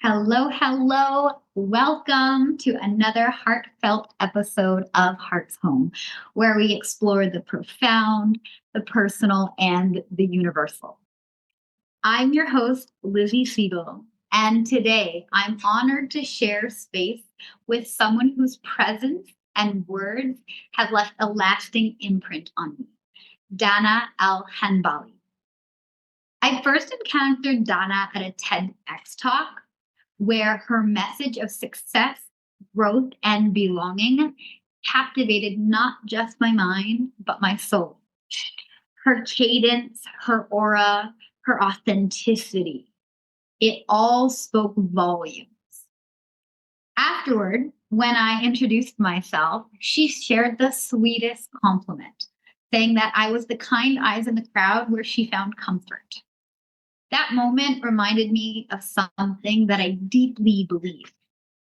Hello, hello. Welcome to another heartfelt episode of Heart's Home, where we explore the profound, the personal, and the universal. I'm your host, Lizzie Siegel, and today I'm honored to share space with someone whose presence and words have left a lasting imprint on me, Dana Alhanbali. I first encountered Dana at a TEDx talk where her message of success, growth, and belonging captivated not just my mind, but my soul. Her cadence, her aura, her authenticity, it all spoke volumes. Afterward, when I introduced myself, she shared the sweetest compliment, saying that I was the kind eyes in the crowd where she found comfort. That moment reminded me of something that I deeply believe.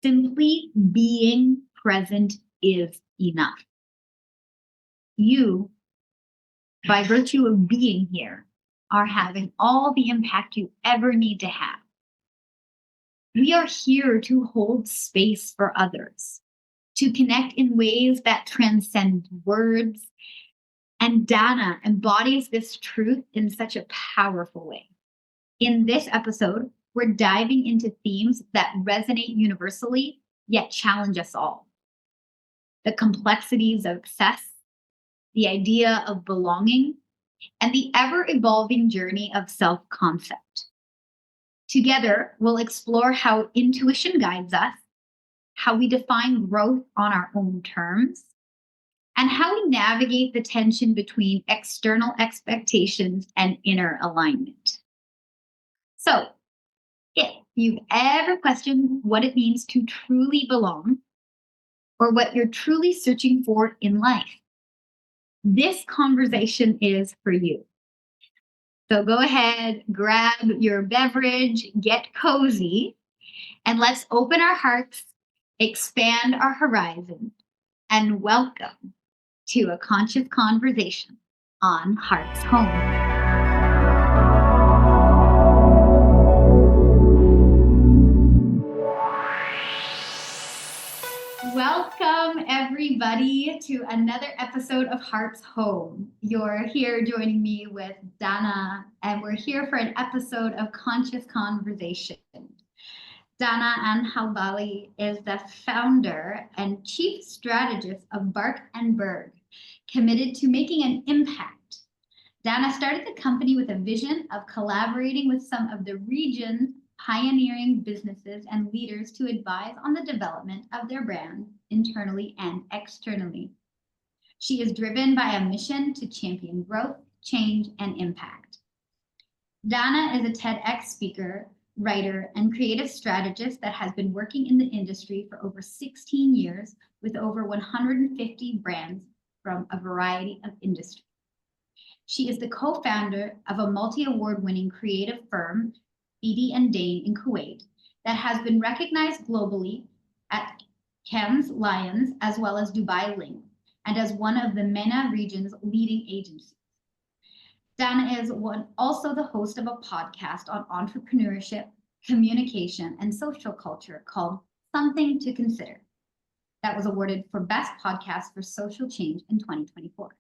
Simply being present is enough. You, by virtue of being here, are having all the impact you ever need to have. We are here to hold space for others, to connect in ways that transcend words. And Dana embodies this truth in such a powerful way. In this episode, we're diving into themes that resonate universally, yet challenge us all. The complexities of success, the idea of belonging, and the ever-evolving journey of self-concept. Together, we'll explore how intuition guides us, how we define growth on our own terms, and how we navigate the tension between external expectations and inner alignment. So, if you've ever questioned what it means to truly belong, or what you're truly searching for in life, this conversation is for you. So go ahead, grab your beverage, get cozy, and let's open our hearts, expand our horizon, and welcome to a conscious conversation on Heart's Home. Welcome, everybody, to another episode of Heart's Home. You're here joining me with Dana, and we're here for an episode of Conscious Conversation. Dana Alhanbali is the founder and chief strategist of Bark and Berg, committed to making an impact. Dana started the company with a vision of collaborating with some of the region's pioneering businesses and leaders to advise on the development of their brand internally and externally. She is driven by a mission to champion growth, change, and impact. Dana is a TEDx speaker, writer, and creative strategist that has been working in the industry for over 16 years with over 150 brands from a variety of industries. She is the co-founder of a multi-award-winning creative firm, Edie and Dane in Kuwait, that has been recognized globally at Cannes Lions as well as Dubai Link, and as one of the MENA region's leading agencies. Dana is also the host of a podcast on entrepreneurship, communication, and social culture called Something to Consider, that was awarded for Best Podcast for Social Change in 2024.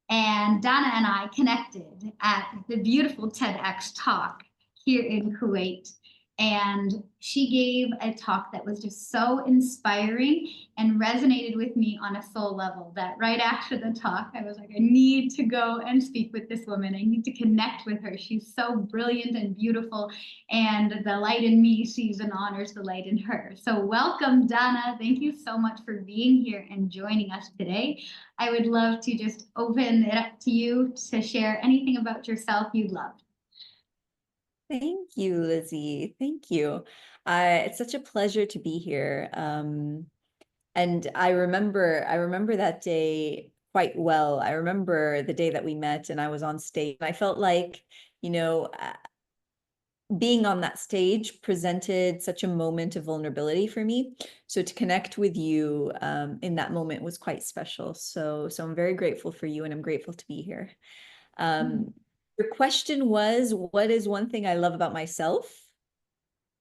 And Dana and I connected at the beautiful TEDx talk here in Kuwait. And she gave a talk that was just so inspiring and resonated with me on a soul level that right after the talk, I was like, I need to go and speak with this woman. I need to connect with her. She's so brilliant and beautiful. And the light in me sees and honors the light in her. So welcome, Dana. Thank you so much for being here and joining us today. I would love to just open it up to you to share anything about yourself you'd love. Thank you, Lizzie. Thank you. It's such a pleasure to be here. And I remember that day quite well. I remember the day that we met and I was on stage. I felt like, being on that stage presented such a moment of vulnerability for me. So to connect with you in that moment was quite special. So I'm very grateful for you and I'm grateful to be here. Your question was, what is one thing I love about myself?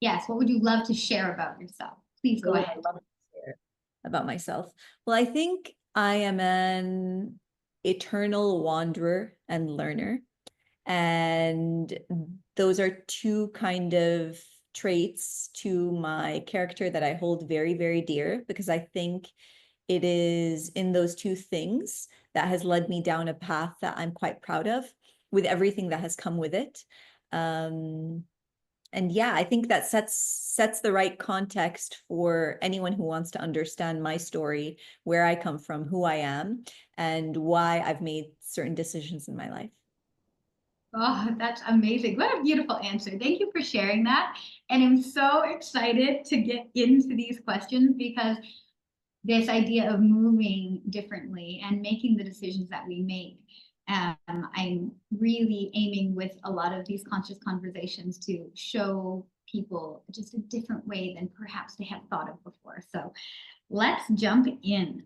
Yes, what would you love to share about yourself? Please go What would I ahead. love to share about myself? Well, I think I am an eternal wanderer and learner. And those are two kind of traits to my character that I hold very, very dear, because I think it is in those two things that has led me down a path that I'm quite proud of, with everything that has come with it. Um, and yeah, I think that sets the right context for anyone who wants to understand my story, where I come from, who I am, and why I've made certain decisions in my life. Oh, that's amazing. What a beautiful answer. Thank you for sharing that. And I'm so excited to get into these questions because this idea of moving differently and making the decisions that we make. I'm really aiming with a lot of these conscious conversations to show people just a different way than perhaps they have thought of before. So let's jump in.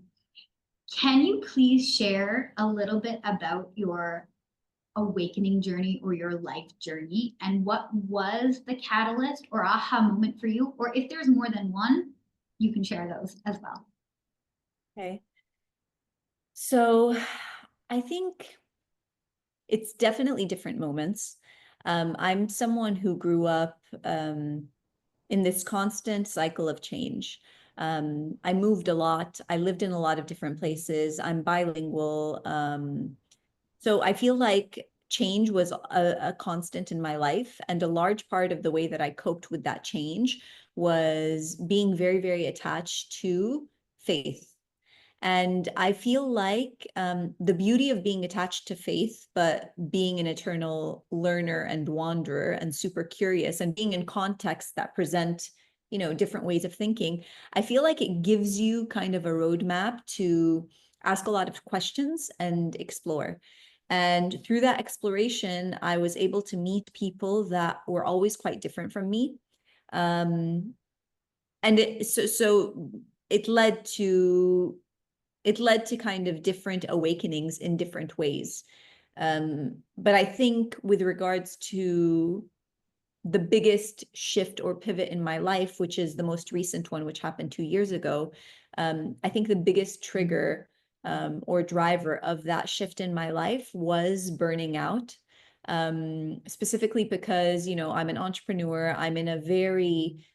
Can you please share a little bit about your awakening journey or your life journey, and what was the catalyst or aha moment for you? Or if there's more than one, you can share those as well. Okay. So I think it's definitely different moments. I'm someone who grew up in this constant cycle of change. I moved a lot. I lived in a lot of different places. I'm bilingual. So I feel like change was a constant in my life. And a large part of the way that I coped with that change was being very, very attached to faith. And I feel like the beauty of being attached to faith, but being an eternal learner and wanderer and super curious and being in contexts that present, different ways of thinking, I feel like it gives you kind of a roadmap to ask a lot of questions and explore. And through that exploration, I was able to meet people that were always quite different from me. Um, and so it led to kind of different awakenings in different ways. But I think with regards to the biggest shift or pivot in my life, which is the most recent one, which happened 2 years ago, I think the biggest trigger or driver of that shift in my life was burning out. Specifically because, I'm an entrepreneur, I'm in a very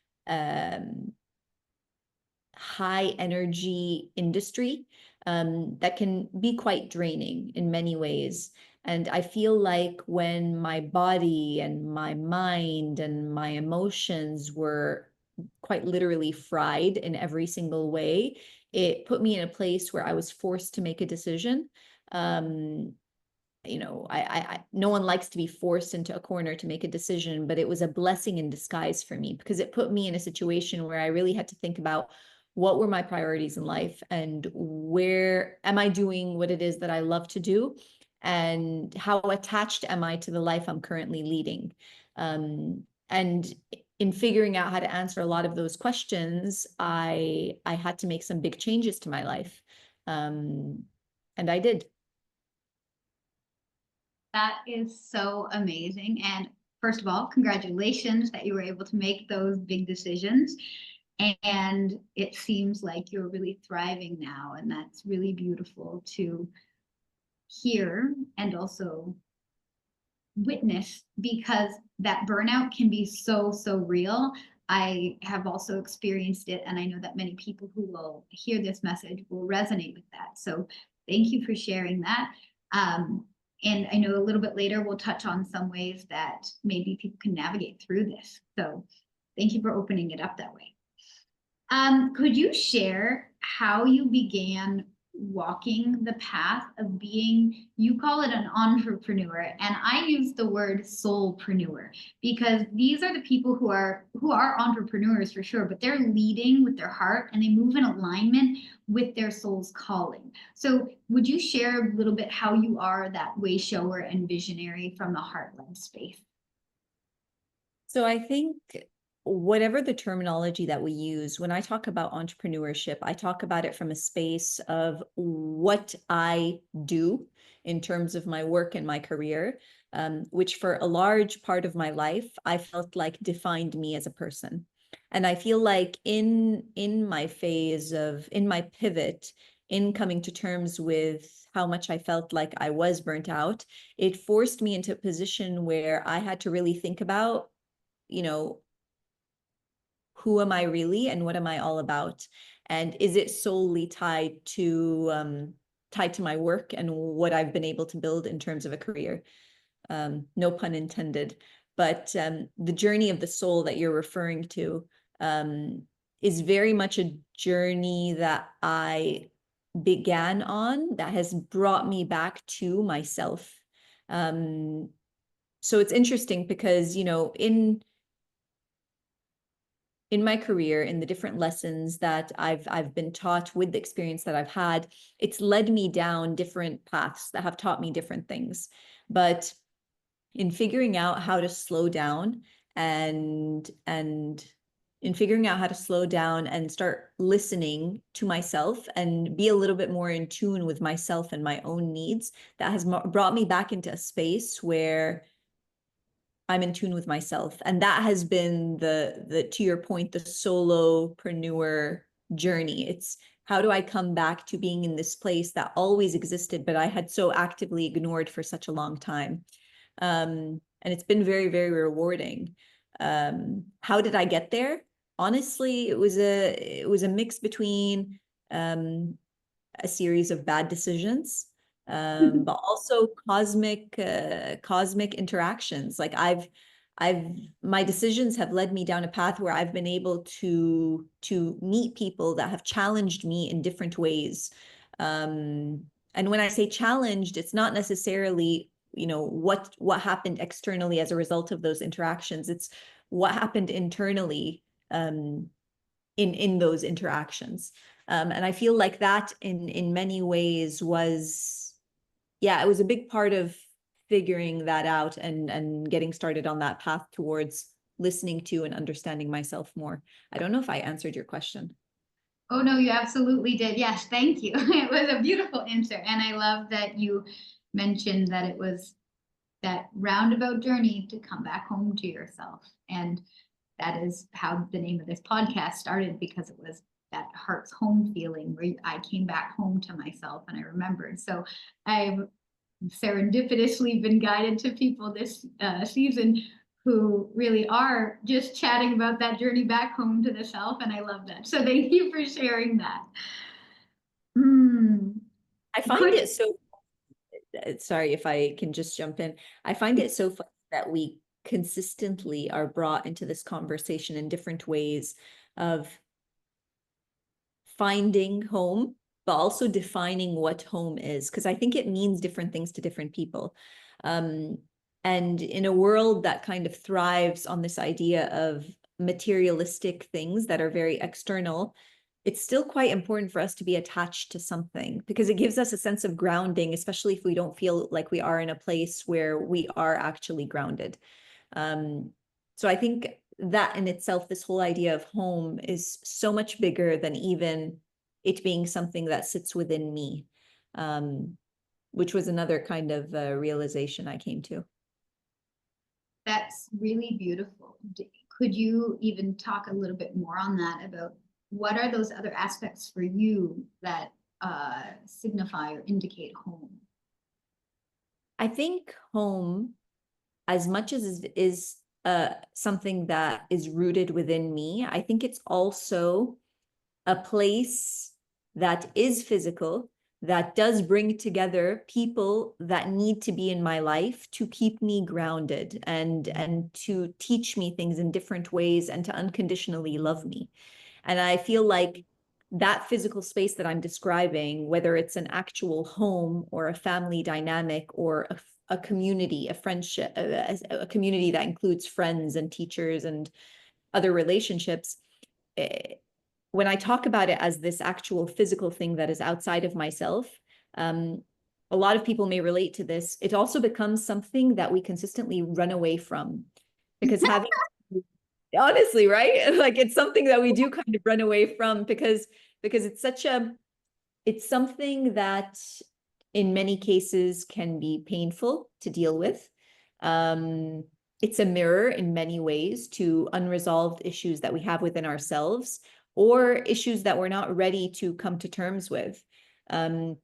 high energy industry that can be quite draining in many ways. And I feel like when my body and my mind and my emotions were quite literally fried in every single way, it put me in a place where I was forced to make a decision. No one likes to be forced into a corner to make a decision, but it was a blessing in disguise for me because it put me in a situation where I really had to think about what were my priorities in life and where am I doing what it is that I love to do, and how attached am I to the life I'm currently leading. And in figuring out how to answer a lot of those questions, I had to make some big changes to my life. And I did. That is so amazing. And first of all, congratulations that you were able to make those big decisions. And it seems like you're really thriving now. And that's really beautiful to hear and also witness, because that burnout can be so, so real. I have also experienced it, and I know that many people who will hear this message will resonate with that. So thank you for sharing that. And I know a little bit later we'll touch on some ways that maybe people can navigate through this. So thank you for opening it up that way. Could you share how you began walking the path of being, you call it an entrepreneur, and I use the word soul-preneur, because these are the people who are entrepreneurs for sure, but they're leading with their heart and they move in alignment with their soul's calling. So would you share a little bit how you are that way shower and visionary from the heart-led space? So I think whatever the terminology that we use, when I talk about entrepreneurship, I talk about it from a space of what I do in terms of my work and my career. which for a large part of my life, I felt like defined me as a person. And I feel like in my pivot, in coming to terms with how much I felt like I was burnt out, it forced me into a position where I had to really think about, you know, who am I really and what am I all about? And is it solely tied to my work and what I've been able to build in terms of a career? No pun intended. But the journey of the soul that you're referring to is very much a journey that I began on that has brought me back to myself. So it's interesting because, you know, in my career, in the different lessons that I've been taught with the experience that I've had, it's led me down different paths that have taught me different things. But in figuring out how to slow down and in figuring out how to slow down and start listening to myself and be a little bit more in tune with myself and my own needs, that has brought me back into a space where I'm in tune with myself. And that has been the to your point, the solopreneur journey. It's how do I come back to being in this place that always existed, but I had so actively ignored for such a long time. And it's been very, very rewarding. How did I get there? Honestly, it was a mix between a series of bad decisions, but also cosmic interactions. Like my decisions have led me down a path where I've been able to meet people that have challenged me in different ways. And when I say challenged, it's not necessarily, you know, what happened externally as a result of those interactions. It's what happened internally in those interactions. And I feel like that in many ways was, yeah, it was a big part of figuring that out and getting started on that path towards listening to and understanding myself more. I don't know if I answered your question. Oh, no, you absolutely did. Yes, thank you. It was a beautiful answer. And I love that you mentioned that it was that roundabout journey to come back home to yourself. And that is how the name of this podcast started, because it was that heart's home feeling where I came back home to myself and I remembered. So I've serendipitously been guided to people this season who really are just chatting about that journey back home to the self. And I love that. So thank you for sharing that. I find it so, sorry if I can just jump in. I find it so funny that we consistently are brought into this conversation in different ways of finding home, but also defining what home is, because I think it means different things to different people. And in a world that kind of thrives on this idea of materialistic things that are very external, it's still quite important for us to be attached to something because it gives us a sense of grounding, especially if we don't feel like we are in a place where we are actually grounded. So I think that in itself, this whole idea of home is so much bigger than even it being something that sits within me, which was another kind of realization I came to. That's really beautiful. Could you even talk a little bit more on that about what are those other aspects for you that signify or indicate home? I think home, as much as it is something that is rooted within me, I think it's also a place that is physical, that does bring together people that need to be in my life to keep me grounded and to teach me things in different ways and to unconditionally love me. And I feel like that physical space that I'm describing, whether it's an actual home or a family dynamic or a community, a friendship, a community that includes friends and teachers and other relationships, when I talk about it as this actual physical thing that is outside of myself, a lot of people may relate to this. It also becomes something that we consistently run away from because having honestly, right? Like it's something that we do kind of run away from because it's something that in many cases can be painful to deal with. It's a mirror in many ways to unresolved issues that we have within ourselves or issues that we're not ready to come to terms with. I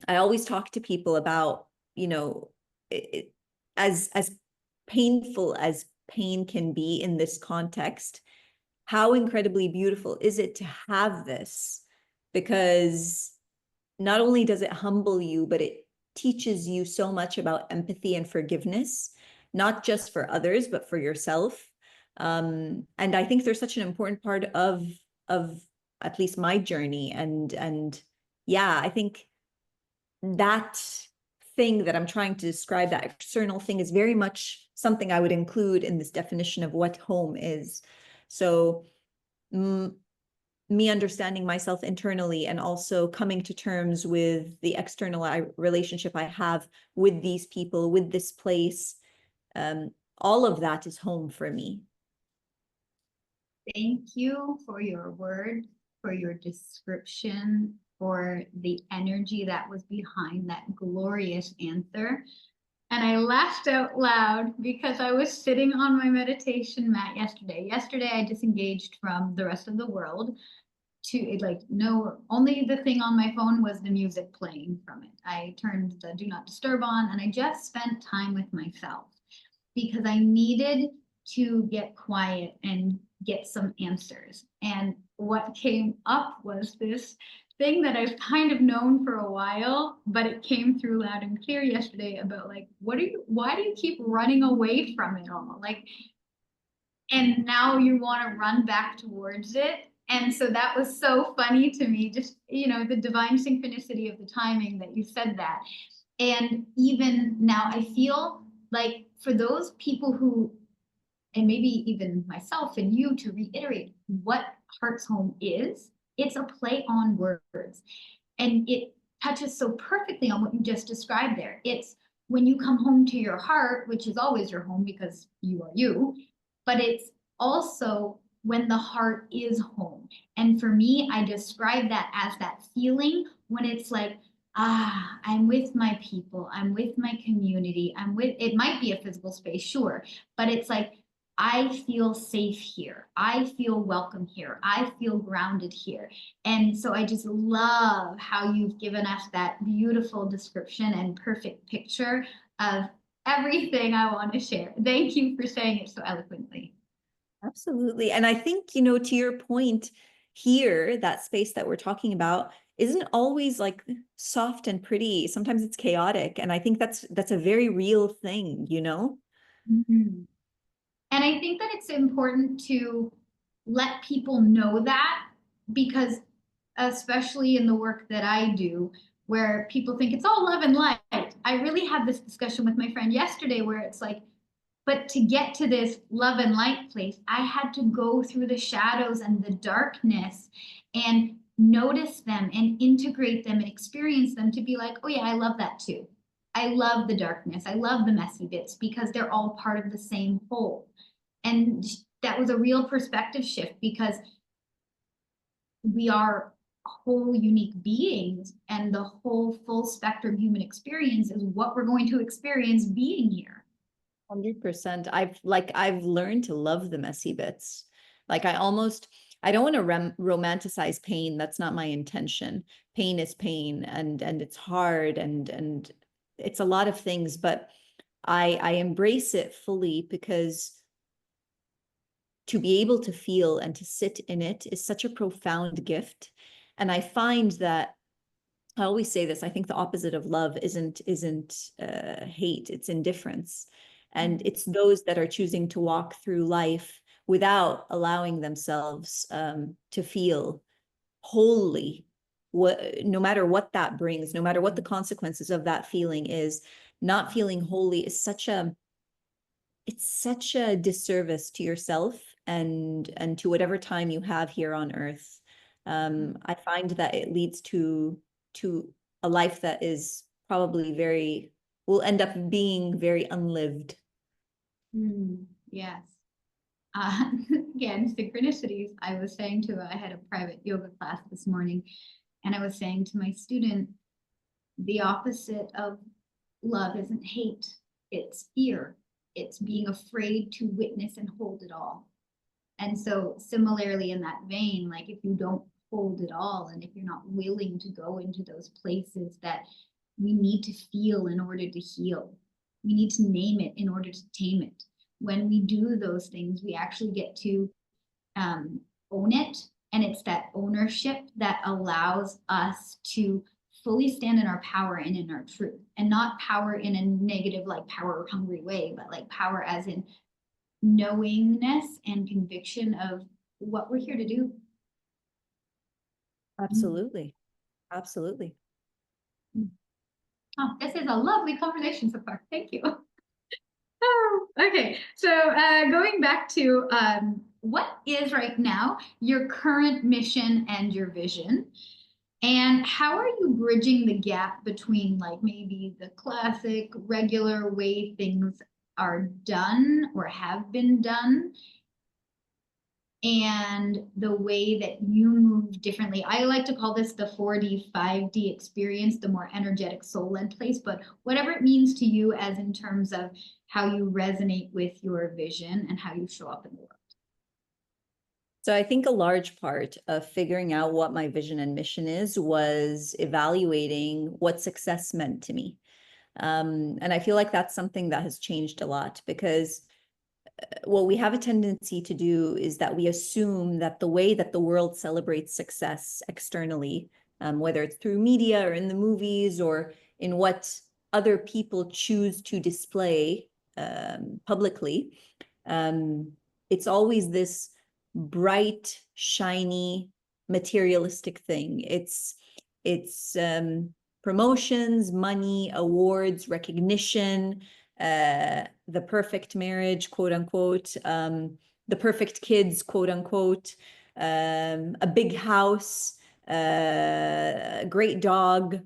always talk to people about, you know, as painful as pain can be in this context, how incredibly beautiful is it to have this? Because not only does it humble you, but it teaches you so much about empathy and forgiveness, not just for others, but for yourself. And I think there's such an important part of at least my journey. And yeah, I think that thing that I'm trying to describe, that external thing, is very much something I would include in this definition of what home is. So me understanding myself internally and also coming to terms with the external relationship I have with these people, with this place, all of that is home for me. Thank you for your word, for your description, for the energy that was behind that glorious answer. And I laughed out loud because I was sitting on my meditation mat yesterday. Yesterday, I disengaged from the rest of the world to like, no, only the thing on my phone was the music playing from it. I turned the do not disturb on and I just spent time with myself because I needed to get quiet and get some answers. And what came up was this thing that I've kind of known for a while, but it came through loud and clear yesterday about like, why do you keep running away from it all? Like, and now you want to run back towards it. And so that was so funny to me, just, you know, the divine synchronicity of the timing that you said that. And even now I feel like for those people who, and maybe even myself and you, to reiterate what Heart's Home is, it's a play on words. And it touches so perfectly on what you just described there. It's when you come home to your heart, which is always your home because you are you, but it's also when the heart is home. And for me, I describe that as that feeling when it's like, I'm with my people, I'm with my community, it might be a physical space, sure, but it's like, I feel safe here. I feel welcome here. I feel grounded here. And so I just love how you've given us that beautiful description and perfect picture of everything I want to share. Thank you for saying it so eloquently. Absolutely. And I think, you know, to your point here, that space that we're talking about isn't always like soft and pretty. Sometimes it's chaotic. And I think that's a very real thing, you know? Mm-hmm. And I think that it's important to let people know that because, especially in the work that I do, where people think it's all love and light. I really had this discussion with my friend yesterday where it's like, but to get to this love and light place, I had to go through the shadows and the darkness and notice them and integrate them and experience them to be like, oh, yeah, I love that too. I love the darkness. I love the messy bits because they're all part of the same whole. And that was a real perspective shift because we are whole unique beings and the whole full spectrum human experience is what we're going to experience being here. 100%. I've learned to love the messy bits. Like I don't want to romanticize pain. That's not my intention. Pain is pain and it's hard and it's a lot of things, but I embrace it fully because to be able to feel and to sit in it is such a profound gift. And I find that I always say this, I think the opposite of love isn't hate, it's indifference. And it's those that are choosing to walk through life without allowing themselves to feel wholly, no matter what that brings, no matter what the consequences of that feeling is, not feeling wholly is it's such a disservice to yourself and to whatever time you have here on earth. I find that it leads to a life that is probably will end up being very unlived. Yes. Again, synchronicities. I had a private yoga class this morning, and I was saying to my student, the opposite of love isn't hate, it's fear. it's being afraid to witness and hold it all. And so similarly in that vein, like if you don't hold it all, and if you're not willing to go into those places that we need to feel in order to heal, we need to name it in order to tame it. When we do those things, we actually get to own it. And it's that ownership that allows us to fully stand in our power and in our truth, and not power in a negative, like power hungry way, but like power as in knowingness and conviction of what we're here to do. Absolutely. Absolutely. Oh, this is a lovely conversation so far. Thank you. Oh, okay, so going back to what is right now your current mission and your vision, and how are you bridging the gap between like maybe the classic regular way things are done or have been done and the way that you move differently? I like to call this the 4D, 5D experience, the more energetic soul-led place, but whatever it means to you as in terms of how you resonate with your vision and how you show up in the world. So I think a large part of figuring out what my vision and mission is was evaluating what success meant to me. And I feel like that's something that has changed a lot, because what we have a tendency to do is that we assume that the way that the world celebrates success externally, whether it's through media or in the movies or in what other people choose to display publicly, it's always this bright, shiny, materialistic thing. It's promotions, money, awards, recognition, the perfect marriage, quote unquote, the perfect kids, quote unquote, a big house, a great dog,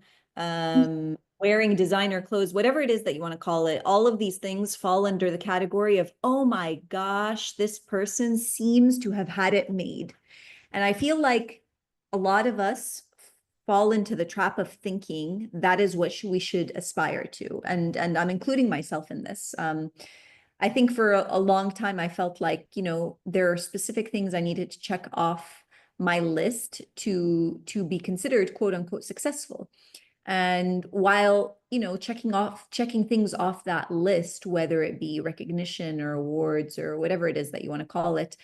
wearing designer clothes, whatever it is that you want to call it. All of these things fall under the category of, oh my gosh, this person seems to have had it made. And I feel like a lot of us fall into the trap of thinking that is what we should aspire to. And I'm including myself in this. I think for a long time, I felt like, there are specific things I needed to check off my list to be considered quote unquote successful. And while, checking things off that list, whether it be recognition or awards or whatever it is that you want to call it,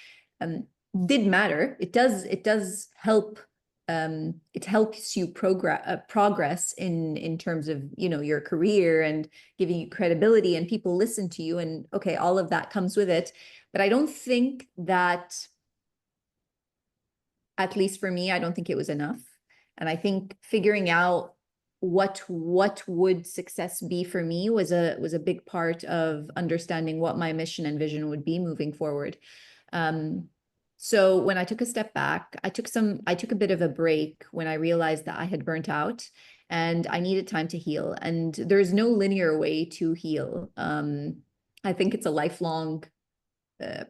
did matter. It does help. It helps you progress in terms of, your career and giving you credibility, and people listen to you, and okay, all of that comes with it. But I don't think that, at least for me, I don't think it was enough. And I think figuring out what would success be for me was a big part of understanding what my mission and vision would be moving forward. So when I took a step back, I took a bit of a break when I realized that I had burnt out and I needed time to heal. And there's no linear way to heal. I think it's a lifelong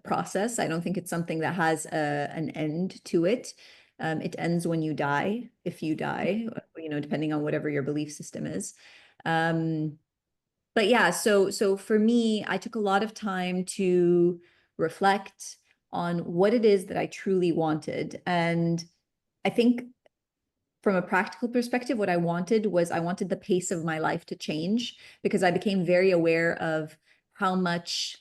process. I don't think it's something that has an end to it. It ends when you die, if you die, depending on whatever your belief system is. But yeah, so for me, I took a lot of time to reflect on what it is that I truly wanted. And I think from a practical perspective, what I wanted the pace of my life to change, because I became very aware of how much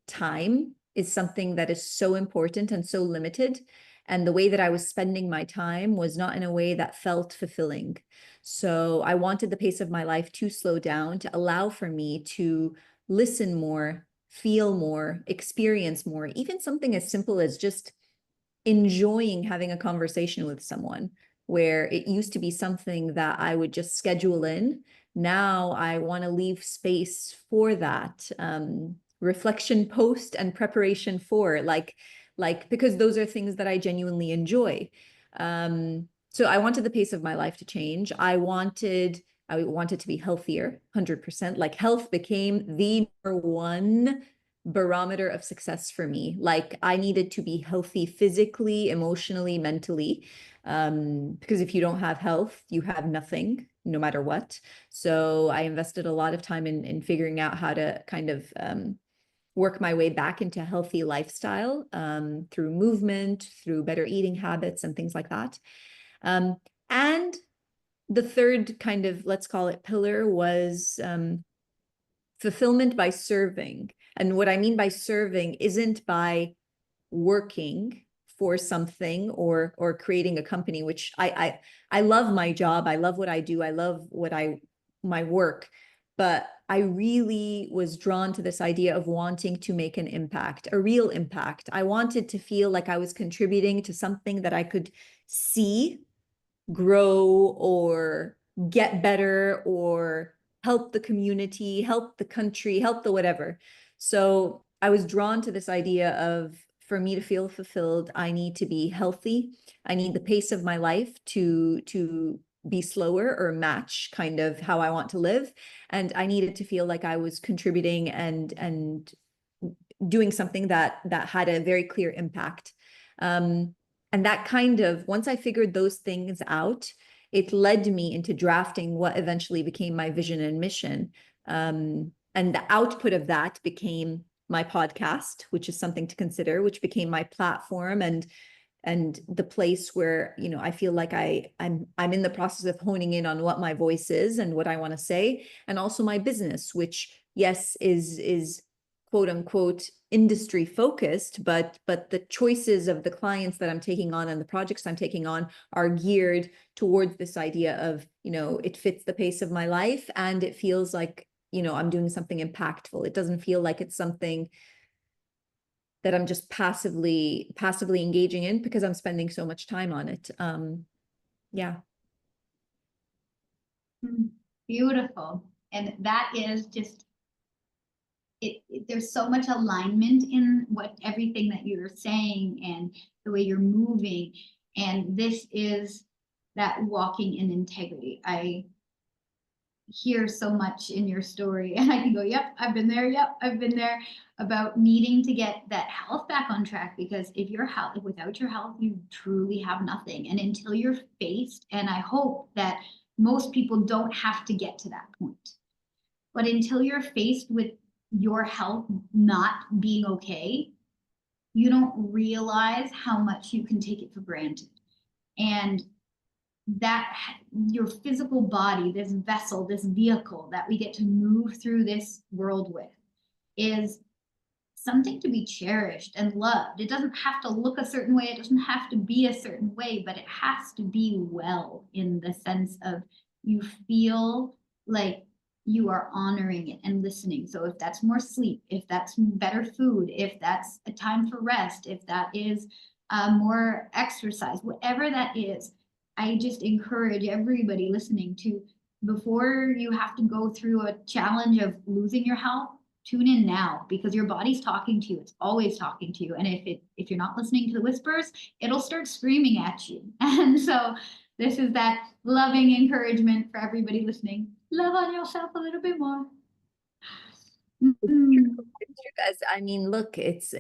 time is something that is so important and so limited. And the way that I was spending my time was not in a way that felt fulfilling. So I wanted the pace of my life to slow down, to allow for me to listen more, feel more, experience more, even something as simple as just enjoying having a conversation with someone, where it used to be something that I would just schedule in. Now I want to leave space for that. Reflection post and preparation for, like because those are things that I genuinely enjoy. So I wanted the pace of my life to change. I wanted to be healthier, 100%. Like health became the number one barometer of success for me. Like I needed to be healthy physically, emotionally, mentally. Because if you don't have health, you have nothing. no matter what. So I invested a lot of time in figuring out how to kind of work my way back into a healthy lifestyle through movement, through better eating habits and things like that. And the third kind of, let's call it pillar, was fulfillment by serving. And what I mean by serving isn't by working for something or creating a company, which I love my job. I love what I do. I love my work. But I really was drawn to this idea of wanting to make an impact, a real impact. I wanted to feel like I was contributing to something that I could see grow or get better or help the community, help the country, help the whatever. So I was drawn to this idea of, for me to feel fulfilled, I need to be healthy. I need the pace of my life to be slower or match kind of how I want to live. And I needed to feel like I was contributing and doing something that had a very clear impact. And that kind of, once I figured those things out, it led me into drafting what eventually became my vision and mission. And the output of that became my podcast, which is something to consider, which became my platform and the place where, you know, I feel like I'm in the process of honing in on what my voice is and what I want to say, and also my business, which yes is quote unquote industry focused, but the choices of the clients that I'm taking on and the projects I'm taking on are geared towards this idea of, you know, it fits the pace of my life and it feels like, you know, I'm doing something impactful. It doesn't feel like it's something that I'm just passively engaging in because I'm spending so much time on it. Yeah. Beautiful. And that is just there's so much alignment in what everything that you're saying and the way you're moving. And this is that walking in integrity. I hear so much in your story and I can go, yep, I've been there. Yep, I've been there, about needing to get that health back on track, because if without your health, you truly have nothing. And until you're faced, and I hope that most people don't have to get to that point, but until you're faced with your health not being okay, you don't realize how much you can take it for granted. And that your physical body, this vessel, this vehicle that we get to move through this world with, is something to be cherished and loved. It doesn't have to look a certain way. It doesn't have to be a certain way, but it has to be well, in the sense of you feel like you are honoring it and listening. So if that's more sleep, if that's better food, if that's a time for rest, if that is more exercise, whatever that is, I just encourage everybody listening to, before you have to go through a challenge of losing your health, tune in now, because your body's talking to you. It's always talking to you. And if you're not listening to the whispers, it'll start screaming at you. And so this is that loving encouragement for everybody listening. Love on yourself a little bit more. It's true, guys. I mean, look, it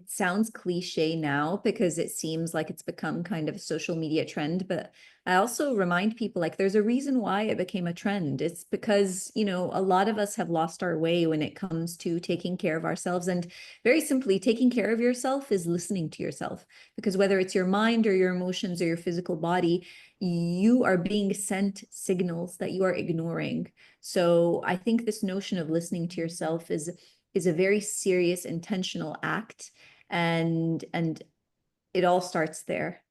sounds cliche now because it seems like it's become kind of a social media trend, but I also remind people, like, there's a reason why it became a trend. It's because, you know, a lot of us have lost our way when it comes to taking care of ourselves. And very simply, taking care of yourself is listening to yourself, because whether it's your mind or your emotions or your physical body, you are being sent signals that you are ignoring. So I think this notion of listening to yourself is a very serious, intentional act, and it all starts there.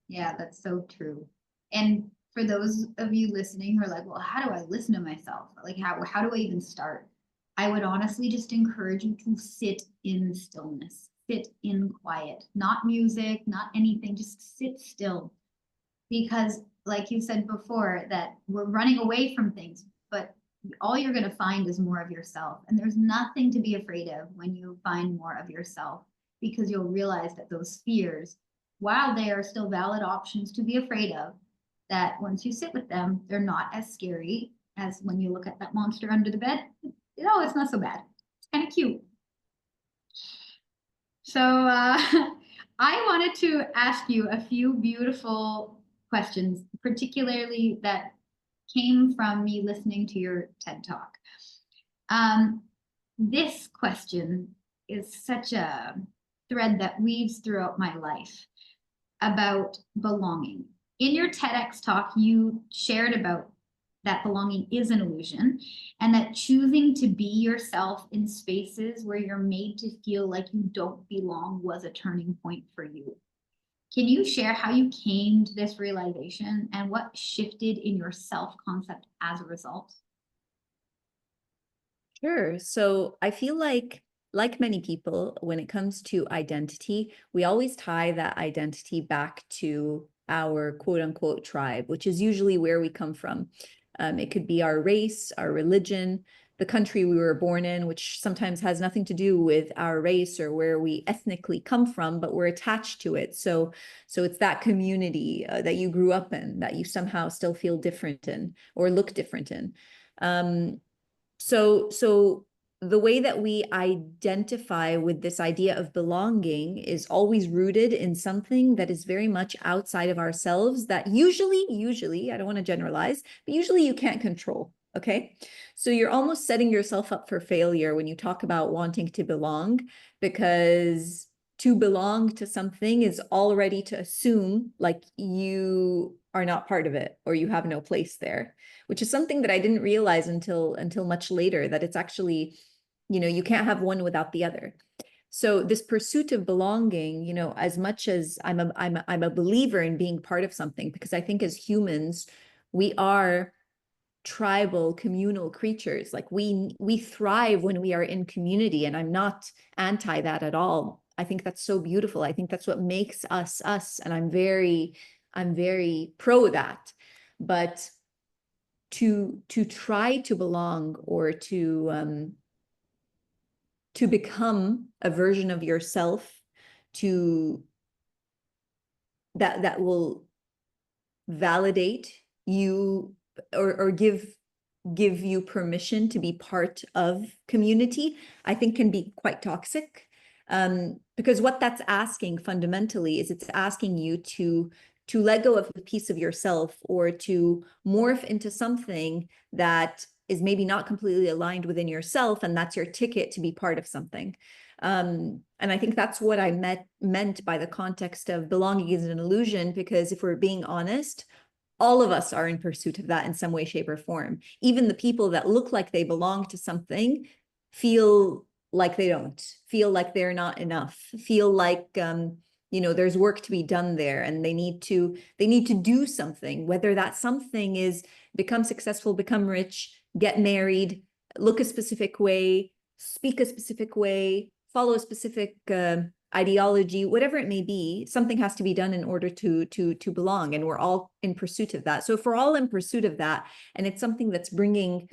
Yeah, that's so true. And for those of you listening who are like, well, how do I listen to myself? Like, how do I even start? I would honestly just encourage you to sit in stillness, sit in quiet, not music, not anything, just sit still. Because like you said before, that we're running away from things, but all you're going to find is more of yourself. And there's nothing to be afraid of when you find more of yourself, because you'll realize that those fears, while they are still valid options to be afraid of, that once you sit with them, they're not as scary as when you look at that monster under the bed. No, it's not so bad. It's kind of cute. So I wanted to ask you a few beautiful questions, particularly that came from me listening to your TED Talk. This question is such a thread that weaves throughout my life about belonging. In your TEDx talk, you shared about that belonging is an illusion, and that choosing to be yourself in spaces where you're made to feel like you don't belong was a turning point for you. Can you share how you came to this realization and what shifted in your self-concept as a result? Sure. So I feel like many people, when it comes to identity, we always tie that identity back to our quote unquote tribe, which is usually where we come from. It could be our race, our religion, the country we were born in, which sometimes has nothing to do with our race or where we ethnically come from, but we're attached to it. So it's that community that you grew up in that you somehow still feel different in or look different in. So the way that we identify with this idea of belonging is always rooted in something that is very much outside of ourselves that usually, I don't want to generalize, but usually you can't control. Okay. So you're almost setting yourself up for failure when you talk about wanting to belong, because to belong to something is already to assume like you are not part of it or you have no place there, which is something that I didn't realize until much later, that it's actually, you can't have one without the other. So this pursuit of belonging, as much as I'm a believer in being part of something, because I think as humans, we are tribal communal creatures. Like we thrive when we are in community, and I'm not anti that at all. I think that's so beautiful. I think that's what makes us us, and I'm very pro that. But to try to belong or to become a version of yourself to that will validate you or give you permission to be part of community, I think can be quite toxic. Because what that's asking fundamentally is it's asking you to let go of a piece of yourself or to morph into something that is maybe not completely aligned within yourself, and that's your ticket to be part of something. And I think that's what I meant by the context of belonging is an illusion, because if we're being honest, all of us are in pursuit of that in some way, shape, or form. Even the people that look like they belong to something feel like they don't, feel like they're not enough, feel like there's work to be done there, and they need to do something, whether that something is become successful, become rich, get married, look a specific way, speak a specific way, follow a specific ideology, whatever it may be. Something has to be done in order to belong, and we're all in pursuit of that. So if we're all in pursuit of that, and it's something that's bringing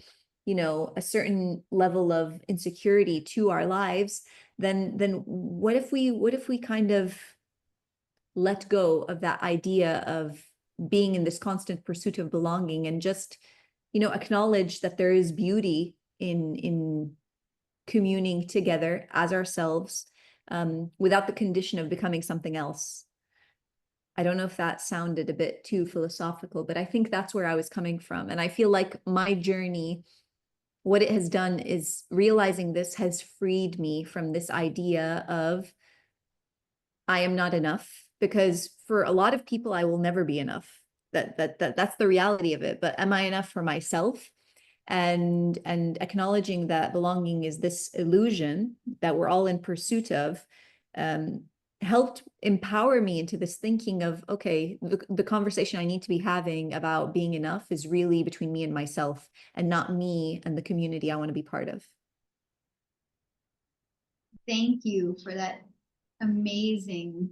a certain level of insecurity to our lives, then what if we kind of let go of that idea of being in this constant pursuit of belonging, and just acknowledge that there is beauty in communing together as ourselves, without the condition of becoming something else. I don't know if that sounded a bit too philosophical, but I think that's where I was coming from. And I feel like my journey, what it has done is realizing this has freed me from this idea of I am not enough, because for a lot of people, I will never be enough. That's the reality of it. But am I enough for myself? And acknowledging that belonging is this illusion that we're all in pursuit of, helped empower me into this thinking of, okay, the conversation I need to be having about being enough is really between me and myself, and not me and the community I want to be part of. Thank you for that amazing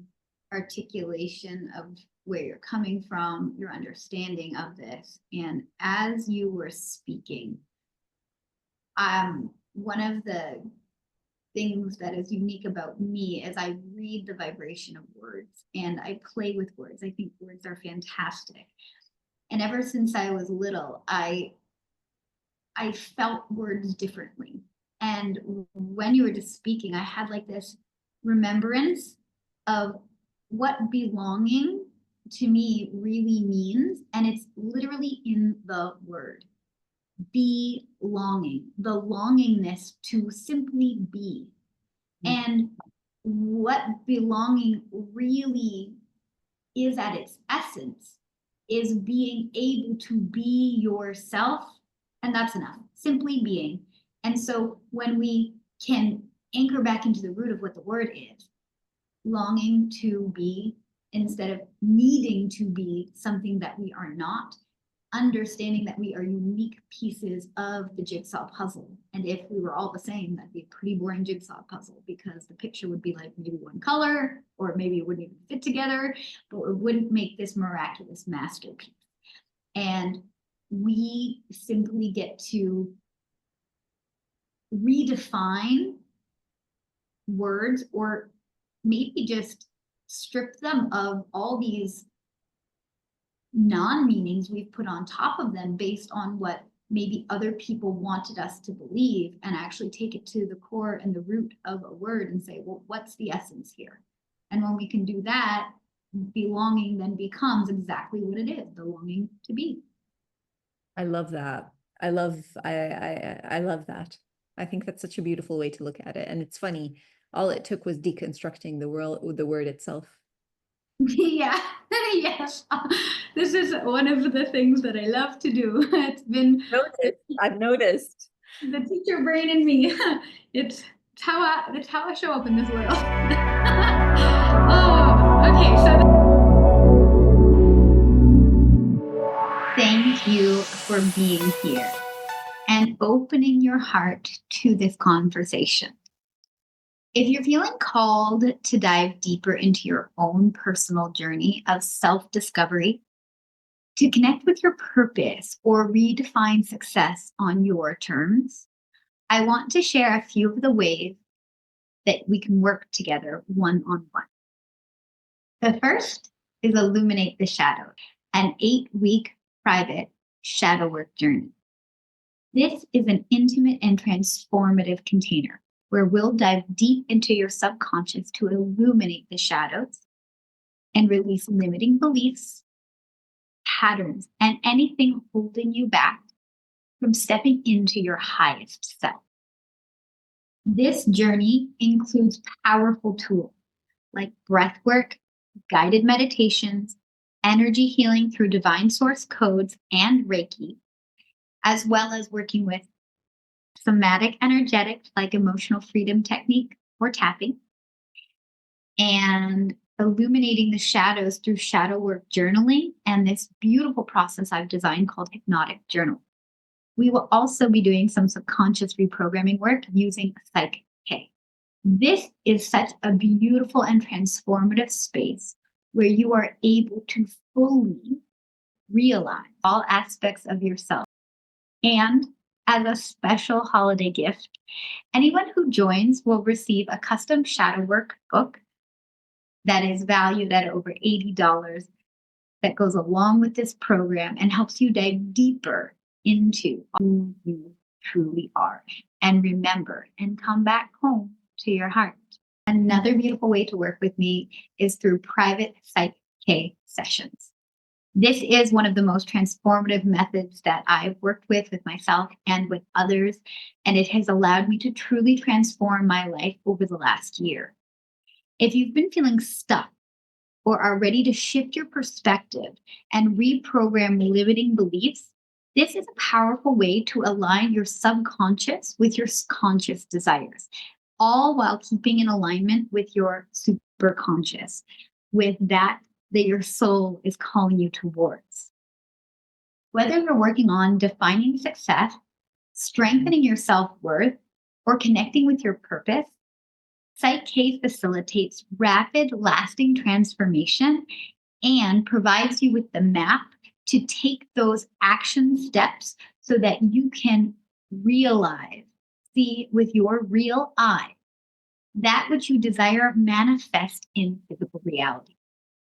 articulation of where you're coming from, your understanding of this. And as you were speaking, one of the things that is unique about me is I read the vibration of words and I play with words. I think words are fantastic. And ever since I was little, I felt words differently. And when you were just speaking, I had like this remembrance of what belonging to me really means, and it's literally in the word, belonging, the longingness to simply be. And what belonging really is at its essence is being able to be yourself, and that's enough, simply being. And so when we can anchor back into the root of what the word is, longing to be instead of needing to be something that we are not, understanding that we are unique pieces of the jigsaw puzzle. And if we were all the same, that'd be a pretty boring jigsaw puzzle, because the picture would be like maybe one color, or maybe it wouldn't even fit together, but it wouldn't make this miraculous masterpiece. And we simply get to redefine words, or maybe just strip them of all these non-meanings we've put on top of them based on what maybe other people wanted us to believe, and actually take it to the core and the root of a word and say, well, what's the essence here? And when we can do that, belonging then becomes exactly what it is, the longing to be. I love that. I love that. I think that's such a beautiful way to look at it. And it's funny, all it took was deconstructing the word itself. Yeah, yes. This is one of the things that I love to do. It's been I've noticed. the teacher brain in me. It's how I show up in this world. Oh, okay. So thank you for being here and opening your heart to this conversation. If you're feeling called to dive deeper into your own personal journey of self-discovery, to connect with your purpose or redefine success on your terms, I want to share a few of the ways that we can work together one-on-one. The first is Illuminate the Shadow, an 8-week private shadow work journey. This is an intimate and transformative container where we'll dive deep into your subconscious to illuminate the shadows and release limiting beliefs, patterns, and anything holding you back from stepping into your highest self. This journey includes powerful tools like breath work, guided meditations, energy healing through divine source codes and Reiki, as well as working with somatic energetics like emotional freedom technique or tapping, and illuminating the shadows through shadow work journaling and this beautiful process I've designed called hypnotic journal. We will also be doing some subconscious reprogramming work using PSYCH-K. This is such a beautiful and transformative space where you are able to fully realize all aspects of yourself. And as a special holiday gift, anyone who joins will receive a custom shadow work book that is valued at over $80 that goes along with this program and helps you dive deeper into who you truly are. And remember, and come back home to your heart. Another beautiful way to work with me is through private PSYCH-K sessions. This is one of the most transformative methods that I've worked with myself and with others, and it has allowed me to truly transform my life over the last year. If you've been feeling stuck or are ready to shift your perspective and reprogram limiting beliefs, this is a powerful way to align your subconscious with your conscious desires, all while keeping in alignment with your superconscious, with that your soul is calling you towards. Whether you're working on defining success, strengthening your self-worth, or connecting with your purpose, PSYCH-K facilitates rapid, lasting transformation and provides you with the map to take those action steps so that you can realize, see with your real eye, that which you desire manifest in physical reality.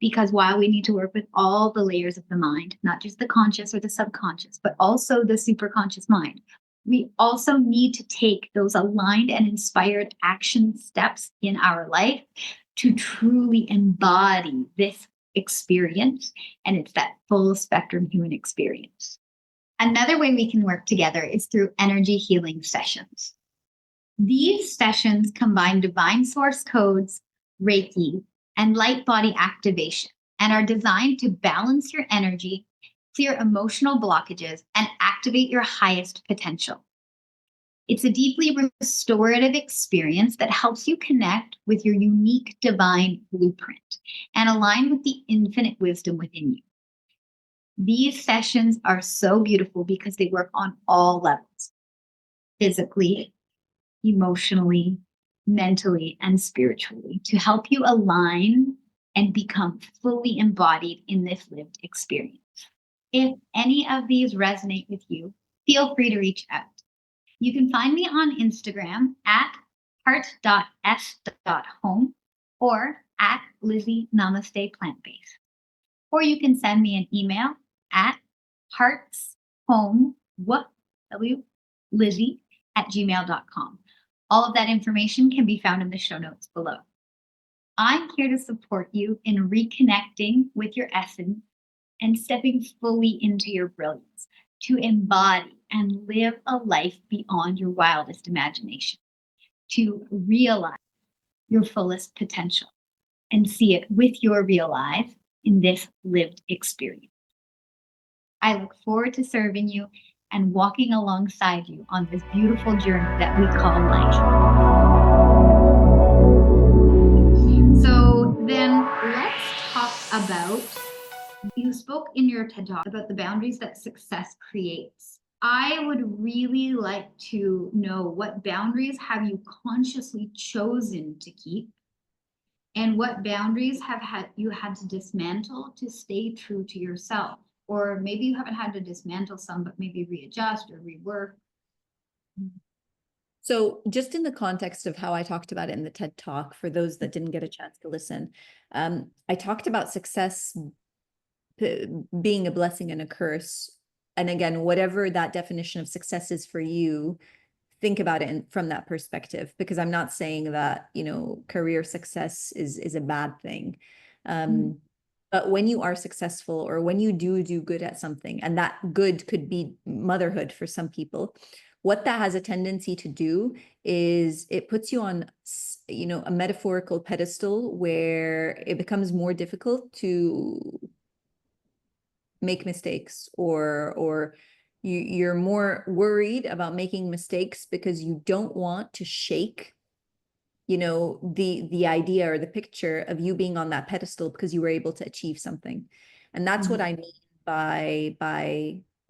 Because while we need to work with all the layers of the mind, not just the conscious or the subconscious, but also the superconscious mind, we also need to take those aligned and inspired action steps in our life to truly embody this experience, and it's that full spectrum human experience. Another way we can work together is through energy healing sessions. These sessions combine divine source codes, Reiki, and light body activation, and are designed to balance your energy, clear emotional blockages, and activate your highest potential. It's a deeply restorative experience that helps you connect with your unique divine blueprint and align with the infinite wisdom within you. These sessions are so beautiful because they work on all levels: physically, emotionally, mentally, and spiritually, to help you align and become fully embodied in this lived experience. If any of these resonate with you, feel free to reach out. You can find me on Instagram at heart.s.home or at Lizzie Namaste Plant-Based. Or you can send me an email at heartshome@gmail.com. All of that information can be found in the show notes below. I'm here to support you in reconnecting with your essence and stepping fully into your brilliance, to embody and live a life beyond your wildest imagination, to realize your fullest potential and see it with your real eyes in this lived experience. I look forward to serving you and walking alongside you on this beautiful journey that we call life. So then let's talk about, you spoke in your TED Talk about the boundaries that success creates. I would really like to know, what boundaries have you consciously chosen to keep? And what boundaries you had to dismantle to stay true to yourself? Or maybe you haven't had to dismantle some, but maybe readjust or rework. So just in the context of how I talked about it in the TED Talk, for those that didn't get a chance to listen, I talked about success being a blessing and a curse. And again, whatever that definition of success is for you, think about it from that perspective, because I'm not saying that, career success is a bad thing. But when you are successful, or when you do good at something, and that good could be motherhood for some people, what that has a tendency to do is it puts you on, a metaphorical pedestal where it becomes more difficult to make mistakes, or you're more worried about making mistakes because you don't want to shake, the idea or the picture of you being on that pedestal because you were able to achieve something. And that's what I mean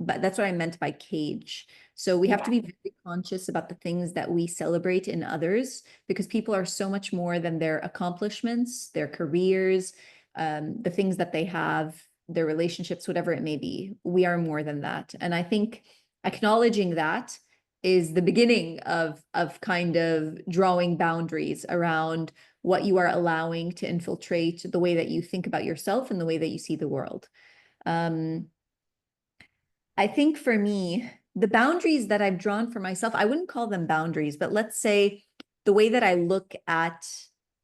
but that's what I meant by cage. So we have to be very conscious about the things that we celebrate in others, because people are so much more than their accomplishments, their careers, the things that they have, their relationships, whatever it may be. We are more than that. And I think acknowledging that is the beginning of kind of drawing boundaries around what you are allowing to infiltrate the way that you think about yourself and the way that you see the world. I think for me, the boundaries that I've drawn for myself, I wouldn't call them boundaries, but let's say the way that I look at,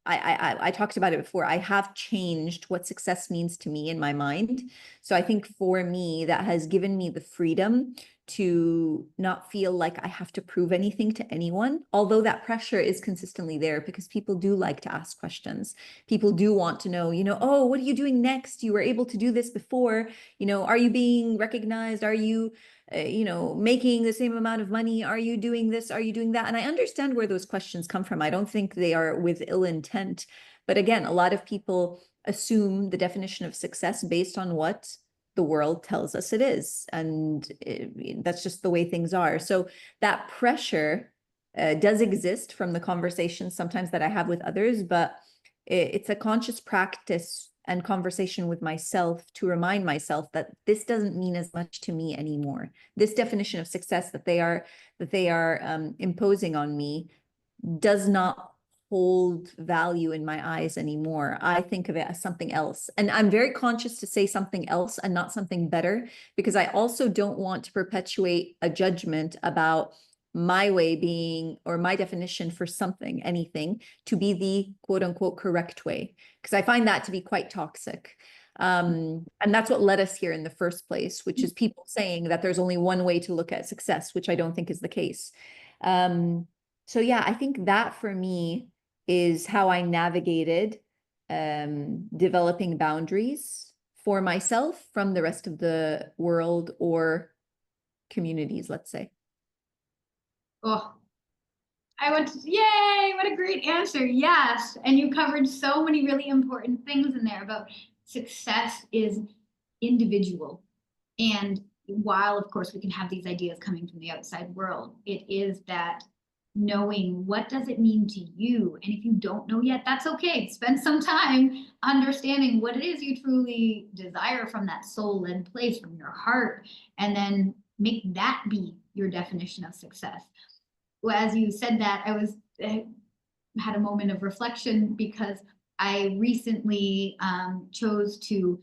I talked about it before, I have changed what success means to me in my mind. So I think for me, that has given me the freedom to not feel like I have to prove anything to anyone, although that pressure is consistently there, because people do like to ask questions. People do want to know, oh, what are you doing next? You were able to do this before, are you being recognized? Are you, making the same amount of money? Are you doing this? Are you doing that? And I understand where those questions come from. I don't think they are with ill intent. But again, a lot of people assume the definition of success based on what the world tells us it is. And that's just the way things are. So that pressure does exist from the conversations sometimes that I have with others, but it's a conscious practice and conversation with myself to remind myself that this doesn't mean as much to me anymore. This definition of success that they are imposing on me does not hold value in my eyes anymore. I think of it as something else. And I'm very conscious to say something else and not something better, because I also don't want to perpetuate a judgment about my way being, or my definition for something, anything, to be the quote unquote correct way, because I find that to be quite toxic. And that's what led us here in the first place, which is people saying that there's only one way to look at success, which I don't think is the case. So yeah, I think that for me is how I navigated developing boundaries for myself from the rest of the world or communities, let's say. Oh, yay, what a great answer. Yes. And you covered so many really important things in there about success is individual. And while, of course, we can have these ideas coming from the outside world, it is that knowing what does it mean to you. And if you don't know yet, that's okay. Spend some time understanding what it is you truly desire from that soul-led place, from your heart, and then make that be your definition of success. Well, as you said that, I had a moment of reflection because I recently chose to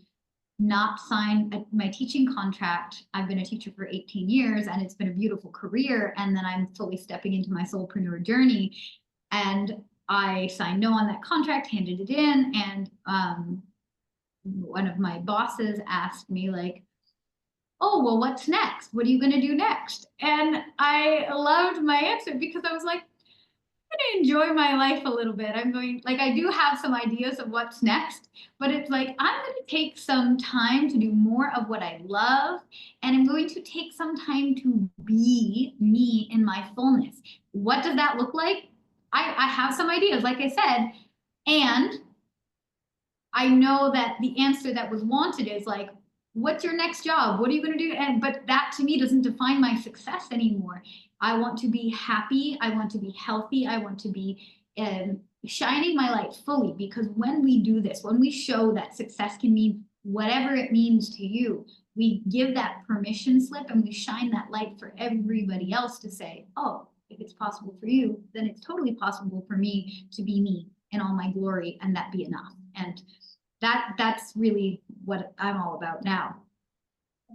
not sign my teaching contract. I've been a teacher for 18 years and it's been a beautiful career. And then I'm fully stepping into my soul-preneur journey. And I signed no on that contract, handed it in. And one of my bosses asked me, like, oh, well, what's next? What are you going to do next? And I loved my answer because I was like, to enjoy my life a little bit. I'm going, like, I do have some ideas of what's next, but it's like, I'm going to take some time to do more of what I love. And I'm going to take some time to be me in my fullness. What does that look like? I have some ideas, like I said, and I know that the answer that was wanted is like, what's your next job? What are you going to do? And but that to me doesn't define my success anymore. I want to be happy. I want to be healthy. I want to be shining my light fully, because when we do this, when we show that success can mean whatever it means to you, we give that permission slip and we shine that light for everybody else to say, oh, if it's possible for you, then it's totally possible for me to be me in all my glory, and that be enough. And that's really what I'm all about now.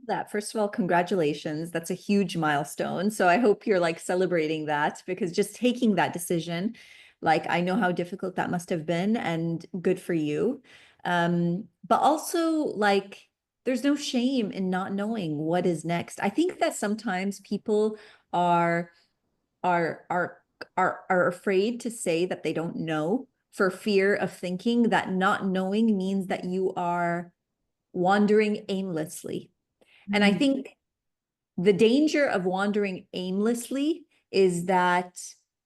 That, first of all, congratulations. That's a huge milestone. So I hope you're like celebrating that, because just taking that decision, like, I know how difficult that must have been, and good for you. But also, like, there's no shame in not knowing what is next. I think that sometimes people are are are are afraid to say that they don't know, for fear of thinking that not knowing means that you are wandering aimlessly. And I think the danger of wandering aimlessly is that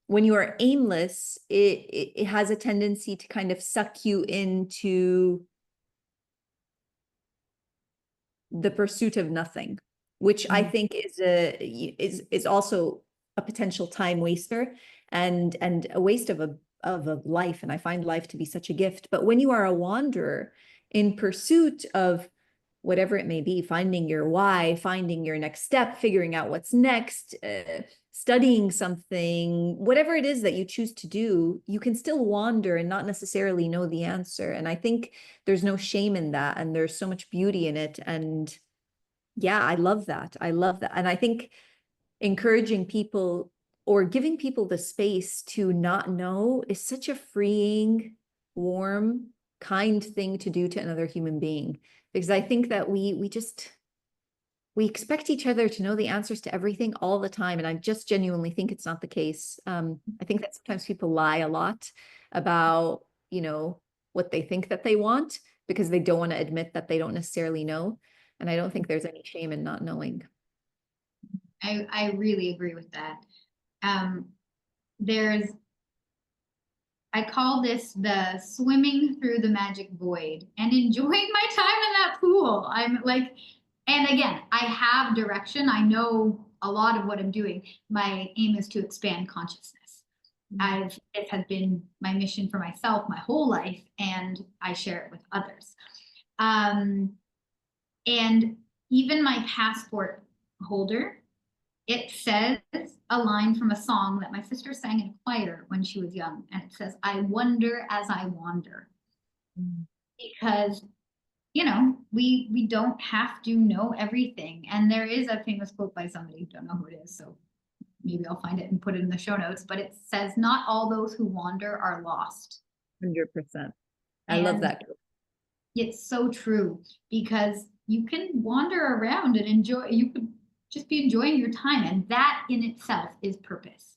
when you are aimless, it has a tendency to kind of suck you into the pursuit of nothing, which I think is also a potential time waster, and a waste of a life. And I find life to be such a gift. But when you are a wanderer in pursuit of whatever it may be, finding your why, finding your next step, figuring out what's next, studying something, whatever it is that you choose to do, you can still wander and not necessarily know the answer. And I think there's no shame in that, and there's so much beauty in it. And yeah, I love that. I love that. And I think encouraging people or giving people the space to not know is such a freeing, warm, kind thing to do to another human being. Because I think that we expect each other to know the answers to everything all the time. And I just genuinely think it's not the case. I think that sometimes people lie a lot about, what they think that they want, because they don't want to admit that they don't necessarily know. And I don't think there's any shame in not knowing. I really agree with that. I call this the swimming through the magic void and enjoying my time in that pool. I'm like, and again, I have direction. I know a lot of what I'm doing. My aim is to expand consciousness. It has been my mission for myself my whole life, and I share it with others. And even my passport holder, it says a line from a song that my sister sang in a choir when she was young. And it says, I wonder as I wander. Because, we don't have to know everything. And there is a famous quote by somebody, don't know who it is, so maybe I'll find it and put it in the show notes, but it says, not all those who wander are lost. 100%. I love that. It's so true, because you can wander around and enjoy, you could just be enjoying your time, and that in itself is purpose.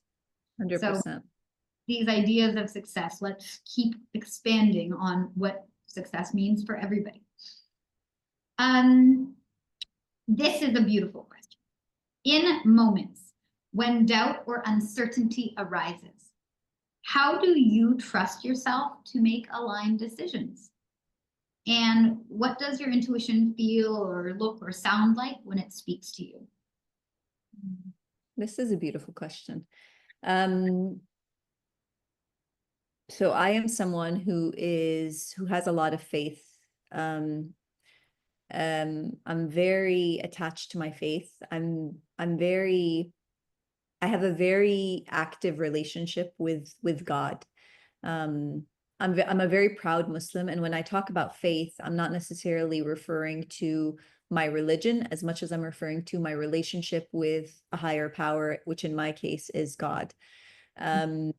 So 100%. these ideas of success, let's keep expanding on what success means for everybody. This is a beautiful question. In moments when doubt or uncertainty arises, how do you trust yourself to make aligned decisions? And what does your intuition feel or look or sound like when it speaks to you? This is a beautiful question. So I am someone who has a lot of faith. I'm very attached to my faith. I have a very active relationship with God. I'm a very proud Muslim, and when I talk about faith, I'm not necessarily referring to my religion as much as I'm referring to my relationship with a higher power, which in my case is God. And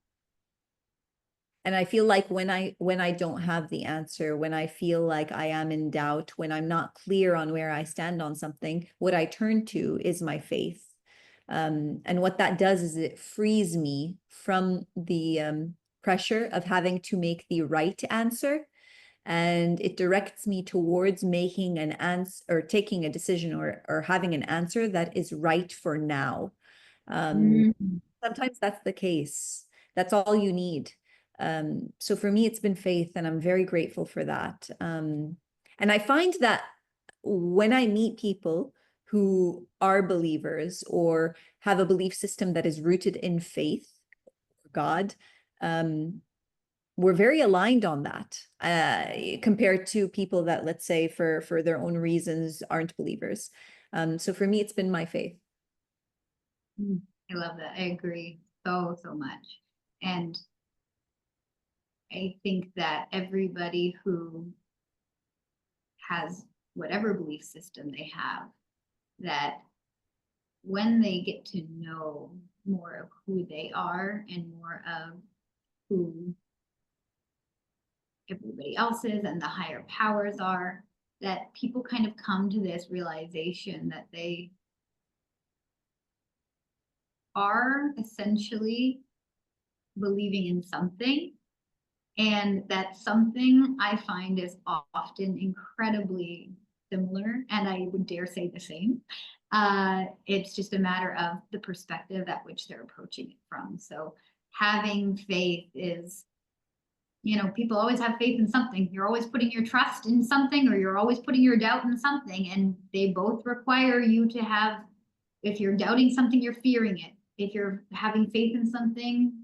I feel like when I don't have the answer, when I feel like I am in doubt, when I'm not clear on where I stand on something, what I turn to is my faith. And what that does is it frees me from the pressure of having to make the right answer. And it directs me towards making an answer or taking a decision or having an answer that is right for now. Sometimes that's the case. That's all you need. So for me, it's been faith, and I'm very grateful for that. And I find that when I meet people who are believers or have a belief system that is rooted in faith, God, we're very aligned on that compared to people that, let's say, for their own reasons, aren't believers. So for me, it's been my faith. I love that. I agree so much. And I think that everybody who has whatever belief system they have, that when they get to know more of who they are and more of who everybody else is and the higher powers are, that people kind of come to this realization that they are essentially believing in something. And that something I find is often incredibly similar, and I would dare say the same. It's just a matter of the perspective at which they're approaching it from. So having faith is, people always have faith in something. You're always putting your trust in something, or you're always putting your doubt in something. And they both require you to have, if you're doubting something, you're fearing it. If you're having faith in something,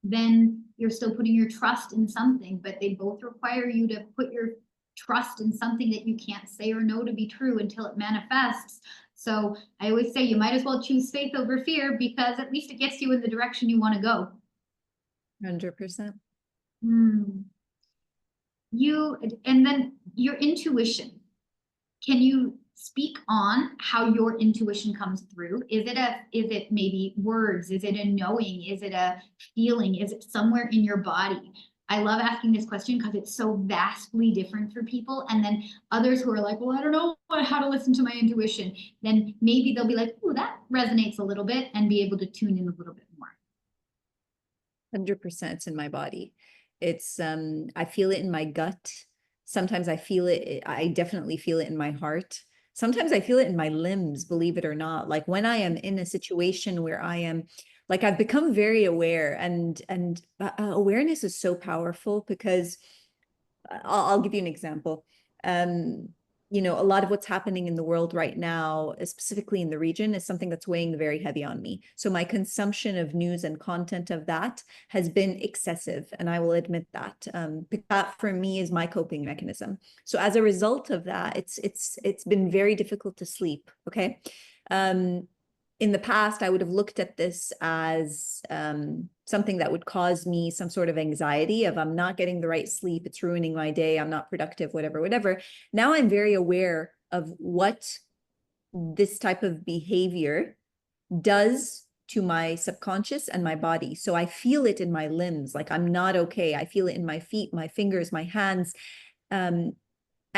then you're still putting your trust in something, but they both require you to put your trust in something that you can't say or know to be true until it manifests. So I always say you might as well choose faith over fear, because at least it gets you in the direction you want to go. 100%. And then your intuition. Can you speak on how your intuition comes through? Is it maybe words? Is it a knowing? Is it a feeling? Is it somewhere in your body? I love asking this question because it's so vastly different for people. And then others who are like, well, I don't know how to listen to my intuition. Then maybe they'll be like, oh, that resonates a little bit, and be able to tune in a little bit more. 100% it's in my body. It's I feel it in my gut. Sometimes I feel it, I definitely feel it in my heart. Sometimes I feel it in my limbs, believe it or not. Like when I am in a situation where I am, like I've become very aware, and awareness is so powerful, because I'll give you an example. A lot of what's happening in the world right now, specifically in the region, is something that's weighing very heavy on me. So my consumption of news and content of that has been excessive, and I will admit that. That for me is my coping mechanism. So as a result of that, it's been very difficult to sleep. Okay. In the past, I would have looked at this as something that would cause me some sort of anxiety of, I'm not getting the right sleep, it's ruining my day, I'm not productive, whatever. Now I'm very aware of what this type of behavior does to my subconscious and my body. So I feel it in my limbs, like I'm not okay. I feel it in my feet, my fingers, my hands.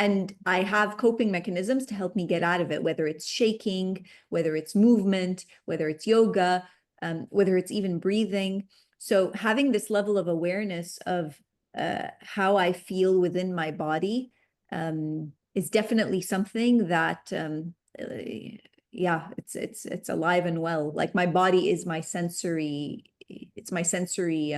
And I have coping mechanisms to help me get out of it, whether it's shaking, whether it's movement, whether it's yoga, whether it's even breathing. So having this level of awareness of how I feel within my body is definitely something that, yeah, it's alive and well. Like my body is my sensory, it's my sensory,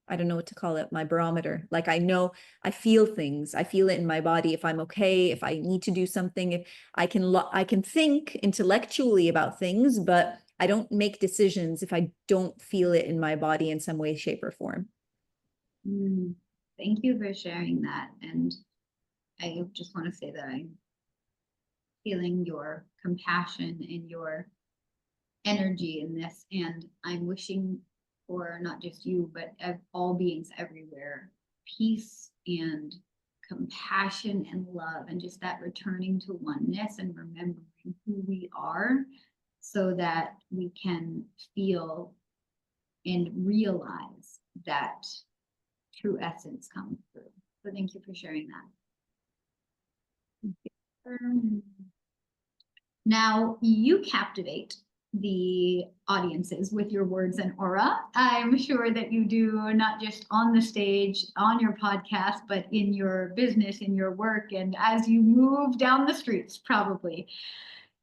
I don't know what to call it, my barometer. Like I know, I feel things. I feel it in my body if I'm okay, if I need to do something, if I can think intellectually about things, but I don't make decisions if I don't feel it in my body in some way, shape, or form. Thank you for sharing that. And I just want to say that I'm feeling your compassion and your energy in this. And I'm wishing for not just you, but all beings everywhere, peace and compassion and love, and just that returning to oneness and remembering who we are so that we can feel and realize that true essence comes through. So thank you for sharing that. Now you captivate the audiences with your words and aura. I'm sure that you do, not just on the stage, on your podcast, but in your business, in your work, and as you move down the streets, probably.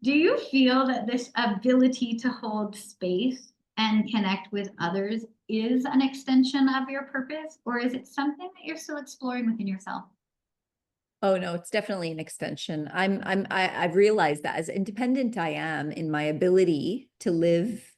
Do you feel that this ability to hold space and connect with others is an extension of your purpose, or is it something that you're still exploring within yourself? Oh no, it's definitely an extension. I've realized that as independent I am in my ability to live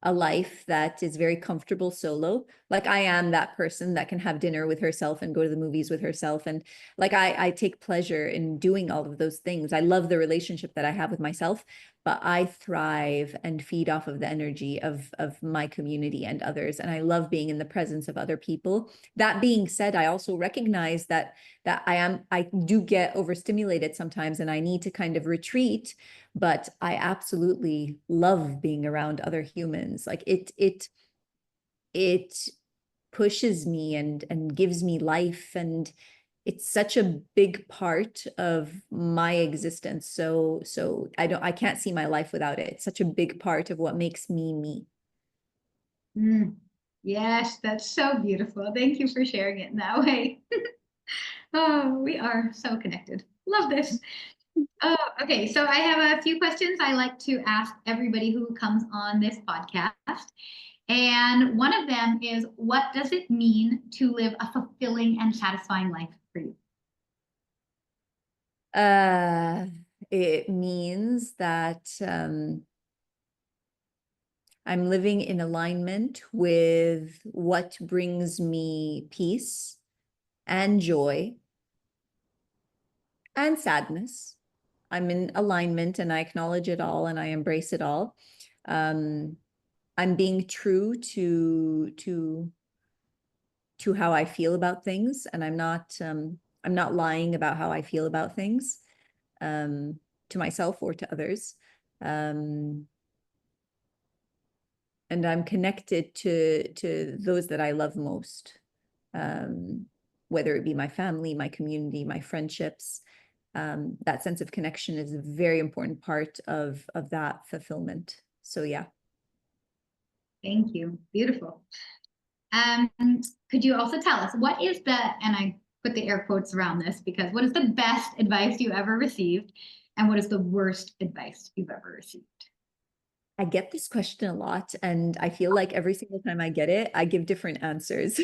a life that is very comfortable solo. Like I am that person that can have dinner with herself and go to the movies with herself. And like I take pleasure in doing all of those things. I love the relationship that I have with myself, but I thrive and feed off of the energy of my community and others. And I love being in the presence of other people. That being said, I also recognize that I do get overstimulated sometimes and I need to kind of retreat, but I absolutely love being around other humans. Like it pushes me and gives me life, and it's such a big part of my existence. So I can't see my life without it. It's such a big part of what makes me me. Yes, that's so beautiful. Thank you for sharing it in that way. Oh, we are so connected. Love this. Oh, okay. So I have a few questions I like to ask everybody who comes on this podcast. And one of them is, what does it mean to live a fulfilling and satisfying life for you? It means that I'm living in alignment with what brings me peace and joy and sadness. I'm in alignment and I acknowledge it all and I embrace it all. I'm being true to how I feel about things, and I'm not lying about how I feel about things to myself or to others. And I'm connected to those that I love most, whether it be my family, my community, my friendships. That sense of connection is a very important part of that fulfillment. So yeah. Thank you. Beautiful. Um, could you also tell us what is the, and I put the air quotes around this because what is the best advice you ever received, and what is the worst advice you've ever received? I get this question a lot, and I feel like every single time I get it, I give different answers,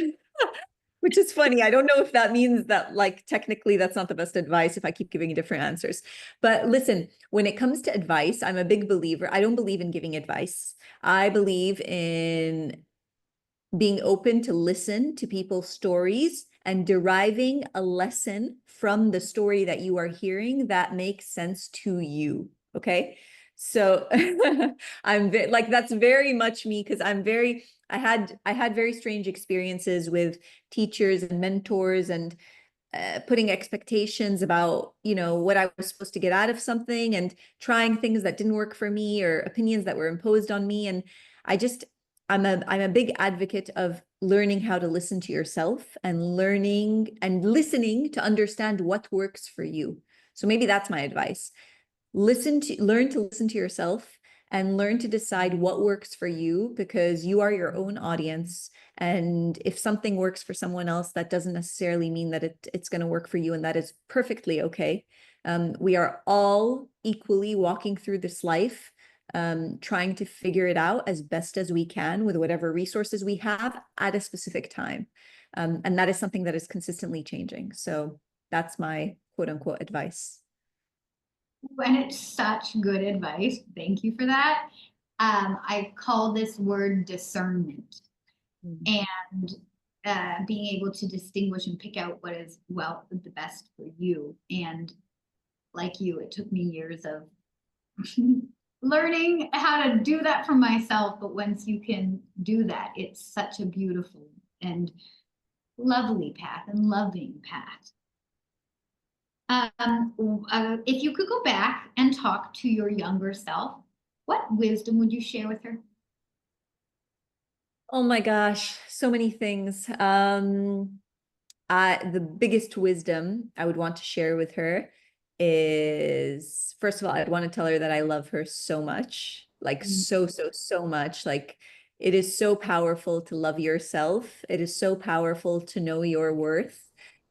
which is funny. I don't know if that means that, like, technically that's not the best advice if I keep giving different answers. But listen, when it comes to advice, I'm a big believer. I don't believe in giving advice. I believe in being open to listen to people's stories and deriving a lesson from the story that you are hearing that makes sense to you. Okay. So like, that's very much me, because I had very strange experiences with teachers and mentors, and putting expectations about, what I was supposed to get out of something, and trying things that didn't work for me, or opinions that were imposed on me. And I'm a big advocate of learning how to listen to yourself and learning and listening to understand what works for you. So maybe that's my advice. Learn to listen to yourself and learn to decide what works for you, because you are your own audience. And if something works for someone else, that doesn't necessarily mean that it's going to work for you, and that is perfectly okay. We are all equally walking through this life, trying to figure it out as best as we can with whatever resources we have at a specific time. And that is something that is consistently changing. So that's my quote unquote advice. And it's such good advice. Thank you for that. I call this word discernment, and being able to distinguish and pick out what is, well, the best for you. And like you, it took me years of learning how to do that for myself. But once you can do that, it's such a beautiful and lovely path and loving path. If you could go back and talk to your younger self, what wisdom would you share with her? Oh my gosh, so many things. The biggest wisdom I would want to share with her is, first of all, I'd want to tell her that I love her so much, like so much. Like, it is so powerful to love yourself. It is so powerful to know your worth.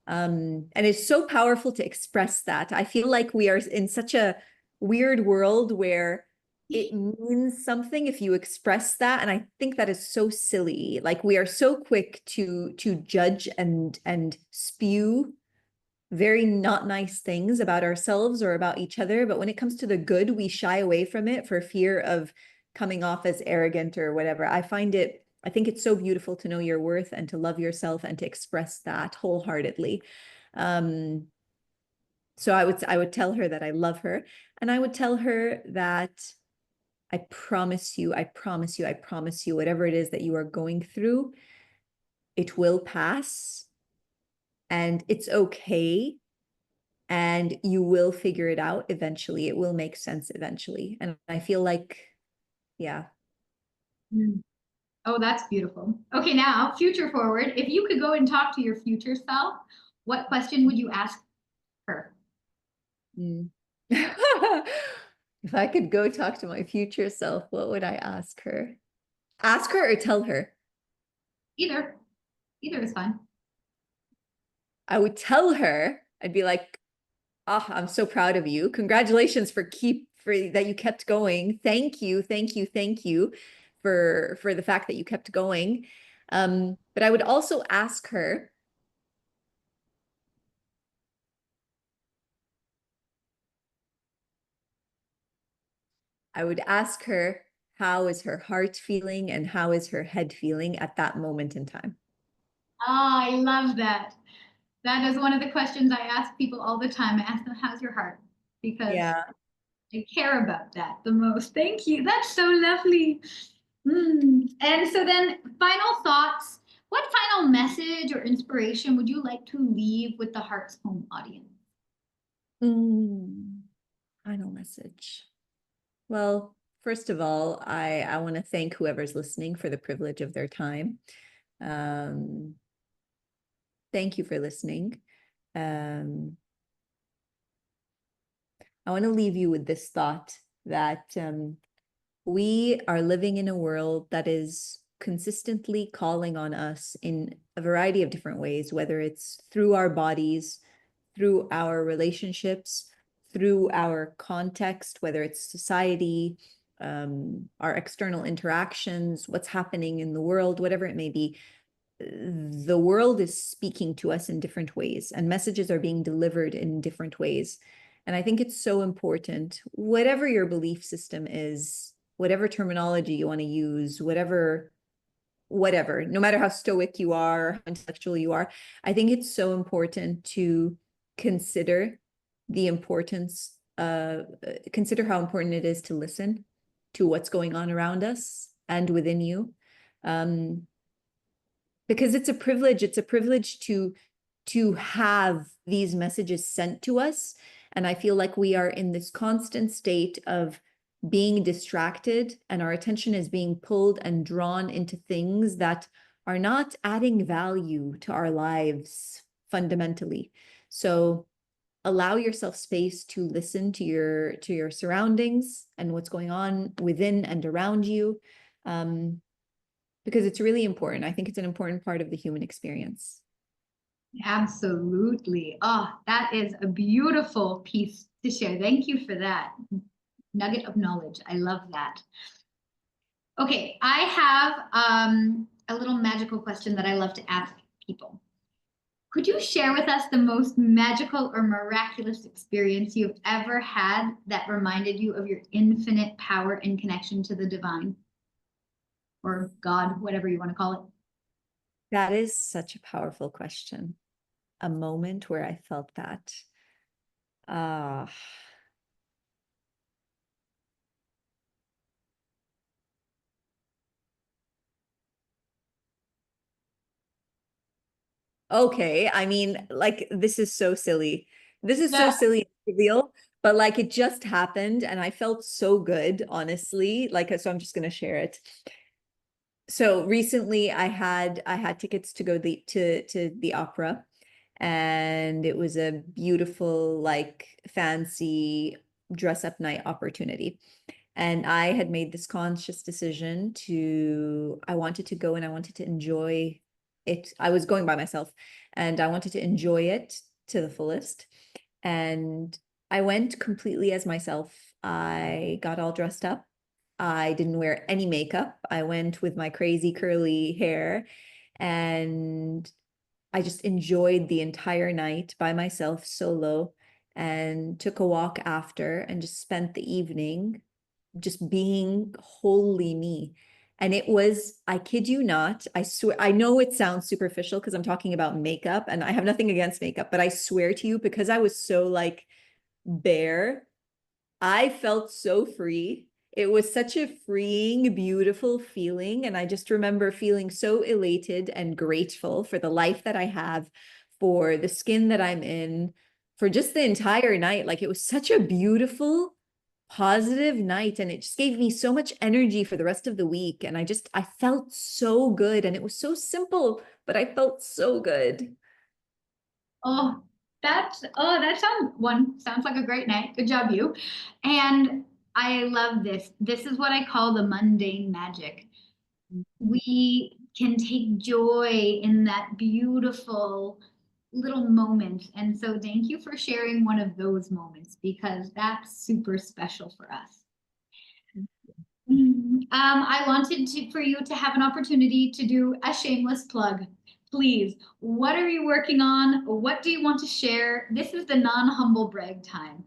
And it's so powerful to express that. I feel like we are in such a weird world where it means something if you express that, and I think that is so silly. Like, we are so quick to judge and spew very not nice things about ourselves or about each other, but when it comes to the good, we shy away from it for fear of coming off as arrogant or whatever. I think it's so beautiful to know your worth and to love yourself and to express that wholeheartedly. So I would tell her that I love her, and I would tell her that I promise you, whatever it is that you are going through, it will pass, and it's okay, and you will figure it out eventually. It will make sense eventually. And I feel like, yeah. Mm. Oh, that's beautiful. Okay, now future forward. If you could go and talk to your future self, what question would you ask her? Mm. If I could go talk to my future self, what would I ask her? Ask her or tell her? Either. Either is fine. I would tell her, I'd be like, oh, I'm so proud of you. Congratulations for that you kept going. Thank you, thank you for the fact that you kept going. But I would also ask her, how is her heart feeling and how is her head feeling at that moment in time? Ah, I love that. That is one of the questions I ask people all the time. I ask them, how's your heart? Because Yeah. I care about that the most. Thank you. That's so lovely. And so then, final thoughts. What final message or inspiration would you like to leave with the Heart's Home audience? Final message. Well, first of all, I want to thank whoever's listening for the privilege of their time. Thank you for listening. I want to leave you with this thought that we are living in a world that is consistently calling on us in a variety of different ways, whether it's through our bodies, through our relationships, through our context, whether it's society, our external interactions, what's happening in the world, whatever it may be. The world is speaking to us in different ways, and messages are being delivered in different ways. And I think it's so important, whatever your belief system is, whatever terminology you want to use, whatever, no matter how stoic you are, how intellectual you are, I think it's so important to consider the importance consider how important it is to listen to what's going on around us and within you. Because it's a privilege to have these messages sent to us. And I feel like we are in this constant state of being distracted, and our attention is being pulled and drawn into things that are not adding value to our lives fundamentally. So allow yourself space to listen to your surroundings and what's going on within and around you, because it's really important. I think it's an important part of the human experience. Absolutely. Oh, that is a beautiful piece to share. Thank you for that nugget of knowledge. I love that. Okay, I have a little magical question that I love to ask people. Could you share with us the most magical or miraculous experience you've ever had that reminded you of your infinite power and connection to the divine or God, whatever you want to call it? That is such a powerful question. A moment where I felt that. Ah. Okay, I mean, like, this is so silly. This is so Yeah. silly and trivial, but like it just happened and I felt so good, honestly. Like, so I'm just gonna share it. So recently I had tickets to go to the opera, and it was a beautiful, like, fancy dress up night opportunity. And I had made this conscious decision to, I wanted to go and I wanted to enjoy it. I was going by myself and I wanted to enjoy it to the fullest. And I went completely as myself. I got all dressed up. I didn't wear any makeup. I went with my crazy curly hair, and I just enjoyed the entire night by myself, solo, and took a walk after and just spent the evening just being wholly me. And it was, I kid you not, I swear, I know it sounds superficial because I'm talking about makeup and I have nothing against makeup, but I swear to you, because I was so like bare, I felt so free. It was such a freeing, beautiful feeling. And I just remember feeling so elated and grateful for the life that I have, for the skin that I'm in, for just the entire night. Like, it was such a beautiful, positive night. And it just gave me so much energy for the rest of the week. And I felt so good. And it was so simple, but I felt so good. Oh, that sounds like a great night. Good job, you. And I love this. This is what I call the mundane magic. We can take joy in that beautiful little moment. And so thank you for sharing one of those moments because that's super special for us. I wanted for you to have an opportunity to do a shameless plug. Please, what are you working on? What do you want to share? This is the non-humble brag time.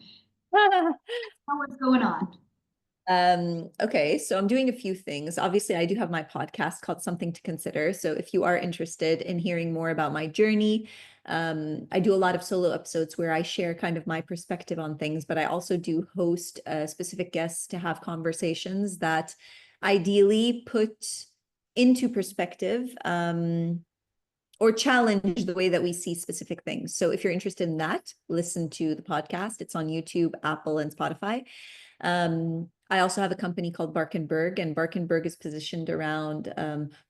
What's going on? Okay, so I'm doing a few things. Obviously, I do have my podcast called Something to Consider. So if you are interested in hearing more about my journey, I do a lot of solo episodes where I share kind of my perspective on things, but I also do host specific guests to have conversations that ideally put into perspective, or challenge the way that we see specific things. So if you're interested in that, listen to the podcast. It's on YouTube, Apple, and Spotify. I also have a company called Barkenberg, and Barkenberg is positioned around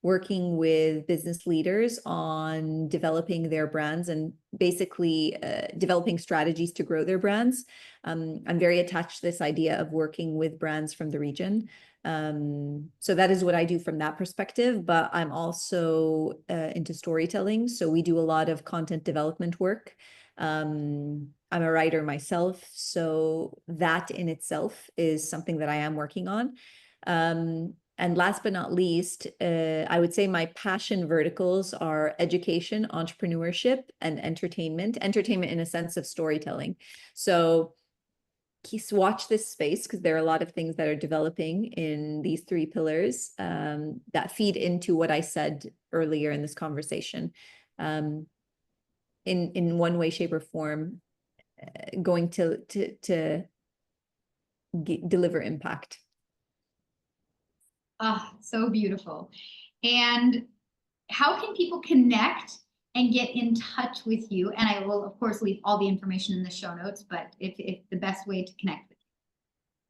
working with business leaders on developing their brands and basically developing strategies to grow their brands. I'm very attached to this idea of working with brands from the region. So that is what I do from that perspective, but I'm also into storytelling. So we do a lot of content development work. I'm a writer myself, so that in itself is something that I am working on. And last but not least, I would say my passion verticals are education, entrepreneurship, and entertainment. Entertainment in a sense of storytelling. So watch this space because there are a lot of things that are developing in these three pillars that feed into what I said earlier in this conversation. In one way, shape, or form, going to deliver impact. Ah, so beautiful. And how can people connect and get in touch with you? And I will, of course, leave all the information in the show notes, but if the best way to connect with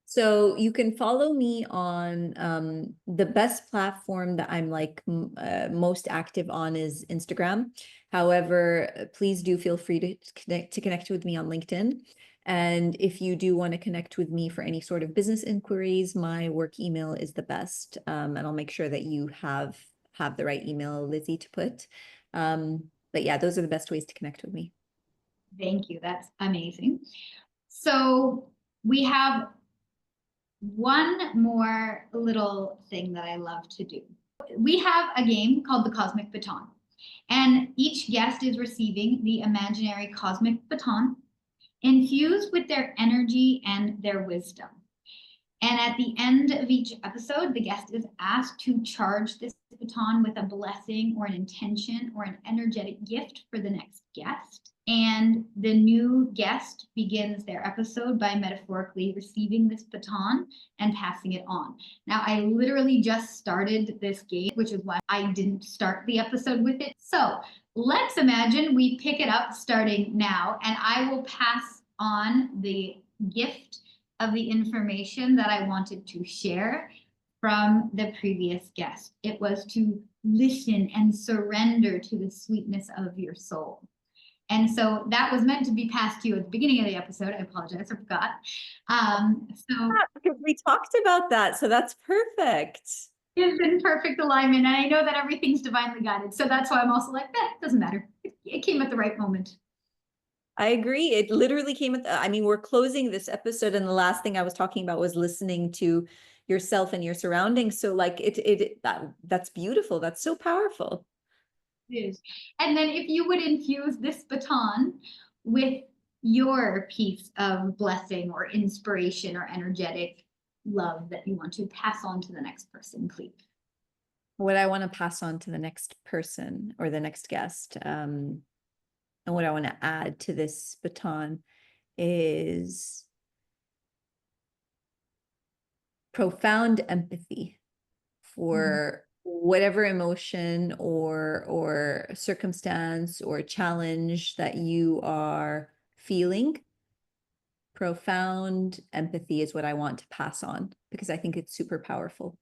So you can follow me on the best platform that I'm like most active on is Instagram. However, please do feel free to connect with me on LinkedIn. And if you do want to connect with me for any sort of business inquiries, my work email is the best. And I'll make sure that you have the right email, Lizzie, to put. But yeah, those are the best ways to connect with me. Thank you. That's amazing. So we have one more little thing that I love to do. We have a game called the Cosmic Baton, and each guest is receiving the imaginary cosmic baton infused with their energy and their wisdom. And at the end of each episode, the guest is asked to charge this baton with a blessing or an intention or an energetic gift for the next guest. And the new guest begins their episode by metaphorically receiving this baton and passing it on. Now, I literally just started this game, which is why I didn't start the episode with it. So let's imagine we pick it up starting now, and I will pass on the gift of the information that I wanted to share from the previous guest. It was to listen and surrender to the sweetness of your soul. And so that was meant to be passed to you at the beginning of the episode. I apologize, I forgot. Because we talked about that, so that's perfect. It's in perfect alignment, and I know that everything's divinely guided. So that's why I'm also like, that doesn't matter. It came at the right moment. I agree. It literally came at I mean, we're closing this episode, and the last thing I was talking about was listening to yourself and your surroundings. So like that's beautiful. That's so powerful. It is. And then if you would infuse this baton with your piece of blessing or inspiration or energetic love that you want to pass on to the next person, please. What I want to pass on to the next person or the next guest, and what I want to add to this baton is profound empathy for whatever emotion or circumstance or challenge that you are feeling. Profound empathy is what I want to pass on because I think it's super powerful.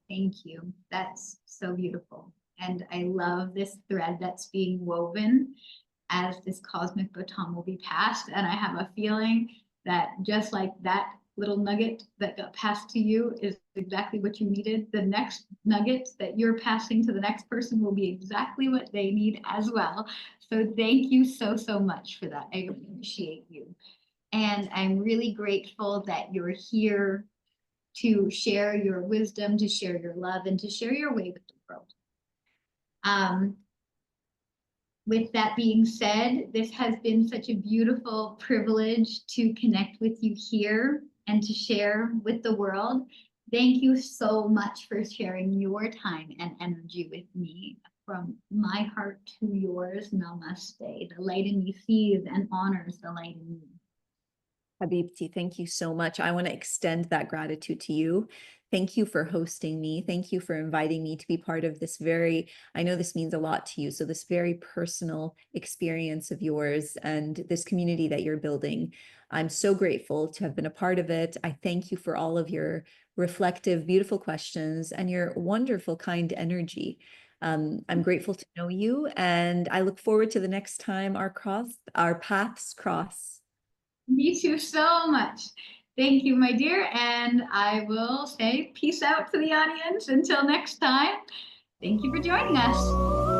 Thank you. That's so beautiful. And I love this thread that's being woven as this cosmic baton will be passed. And I have a feeling that just like that little nugget that got passed to you is exactly what you needed, the next nugget that you're passing to the next person will be exactly what they need as well. So thank you so, so much for that. I appreciate you. And I'm really grateful that you're here to share your wisdom, to share your love, and to share your way with the world. With that being said, this has been such a beautiful privilege to connect with you here and to share with the world. Thank you so much for sharing your time and energy with me. From my heart to yours, namaste. The light in me sees and honors the light in me. Habibti, thank you so much. I want to extend that gratitude to you. Thank you for hosting me. Thank you for inviting me to be part of this I know this means a lot to you. So this very personal experience of yours and this community that you're building. I'm so grateful to have been a part of it. I thank you for all of your reflective, beautiful questions and your wonderful, kind energy. I'm grateful to know you, and I look forward to the next time our paths cross. Me too so much. Thank you, my dear. And I will say peace out to the audience until next time. Thank you for joining us.